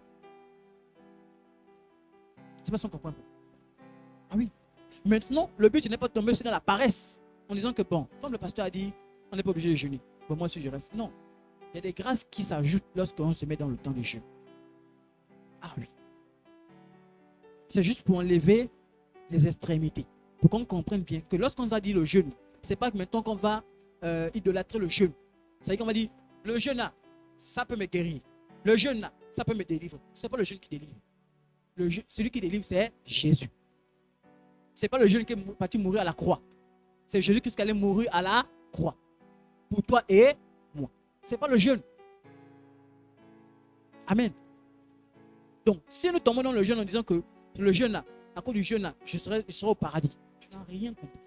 C'est pas son comprendre. Ah oui. Maintenant, le but n'est pas de tomber aussi dans la paresse. En disant que bon, comme le pasteur a dit, on n'est pas obligé de jeûner. Bon, moi, si je reste. Non. Il y a des grâces qui s'ajoutent lorsqu'on se met dans le temps de jeûne. Ah oui. C'est juste pour enlever les extrémités. Pour qu'on comprenne bien que lorsqu'on nous a dit le jeûne, ce n'est pas que maintenant qu'on va idolâtrer le jeûne. C'est-à-dire qu'on va dire, le jeûne là, ça peut me guérir. Le jeûne là, ça peut me délivrer. Ce n'est pas le jeûne qui délivre. Celui qui délivre, c'est Jésus. Ce n'est pas le jeûne qui est parti mourir à la croix. C'est Jésus qui est allé mourir à la croix. Pour toi et moi. Ce n'est pas le jeûne. Amen. Donc, si nous tombons dans le jeûne en disant que le jeûne là, à cause du jeûne là, je serai au paradis. Tu n'as rien compris.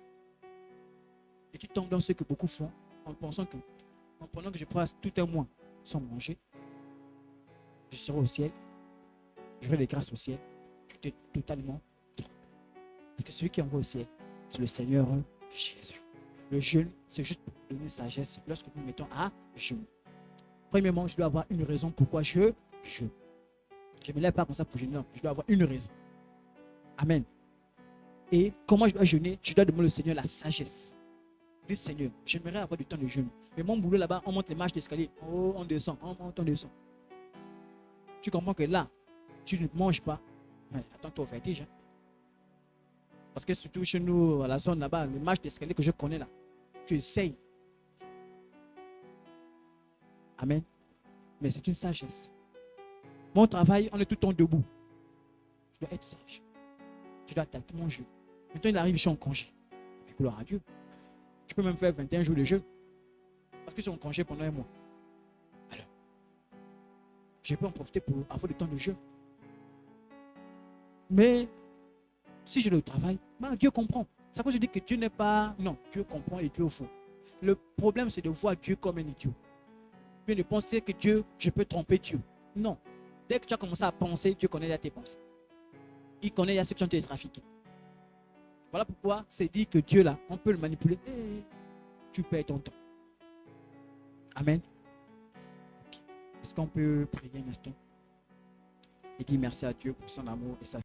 Et tu tombes dans ce que beaucoup font en pensant que, en pendant que je passe tout un mois sans manger, je serai au ciel. j'aurai des grâces au ciel. Tu t'es totalement trompé. Parce que celui qui envoie au ciel, c'est le Seigneur Jésus. Le jeûne, c'est juste pour donner sagesse lorsque nous mettons à jeûner. Premièrement, je dois avoir une raison pourquoi je jeûne. Je ne me lève pas comme ça pour jeûner. Non, je dois avoir une raison. Amen. Et comment je dois jeûner? Je dois demander au Seigneur la sagesse. Dis Seigneur, j'aimerais avoir du temps de jeûne. Mais mon boulot là-bas, on monte les marches d'escalier. Oh, on descend, on monte, on descend. Tu comprends que là, tu ne manges pas. Attends-toi au vertige. Hein? Parce que surtout chez nous, à la zone là-bas, les marches d'escalier que je connais là, tu essayes. Amen. Mais c'est une sagesse. Mon travail, on est tout le temps debout. Je dois être sage. Je dois attaquer mon jeu. Maintenant, il arrive, je suis en congé. Gloire à Dieu. Je peux même faire 21 jours de jeûne. Parce que je suis en congé pendant un mois. Alors, je peux en profiter pour avoir du temps de jeûne. Mais, si je le travaille, Dieu comprend. Ça veut dire que Dieu n'est pas... Non, Dieu comprend et Dieu au fond. Le problème, c'est de voir Dieu comme un idiot. Puis de penser que Dieu, je peux tromper Dieu. Non. Dès que tu as commencé à penser, Dieu connaît déjà tes pensées. Il connaît déjà ce que tu as trafiqué. Voilà pourquoi c'est dit que Dieu là, on peut le manipuler. Et tu perds ton temps. Amen. Okay. Est-ce qu'on peut prier un instant et dire merci à Dieu pour son amour et sa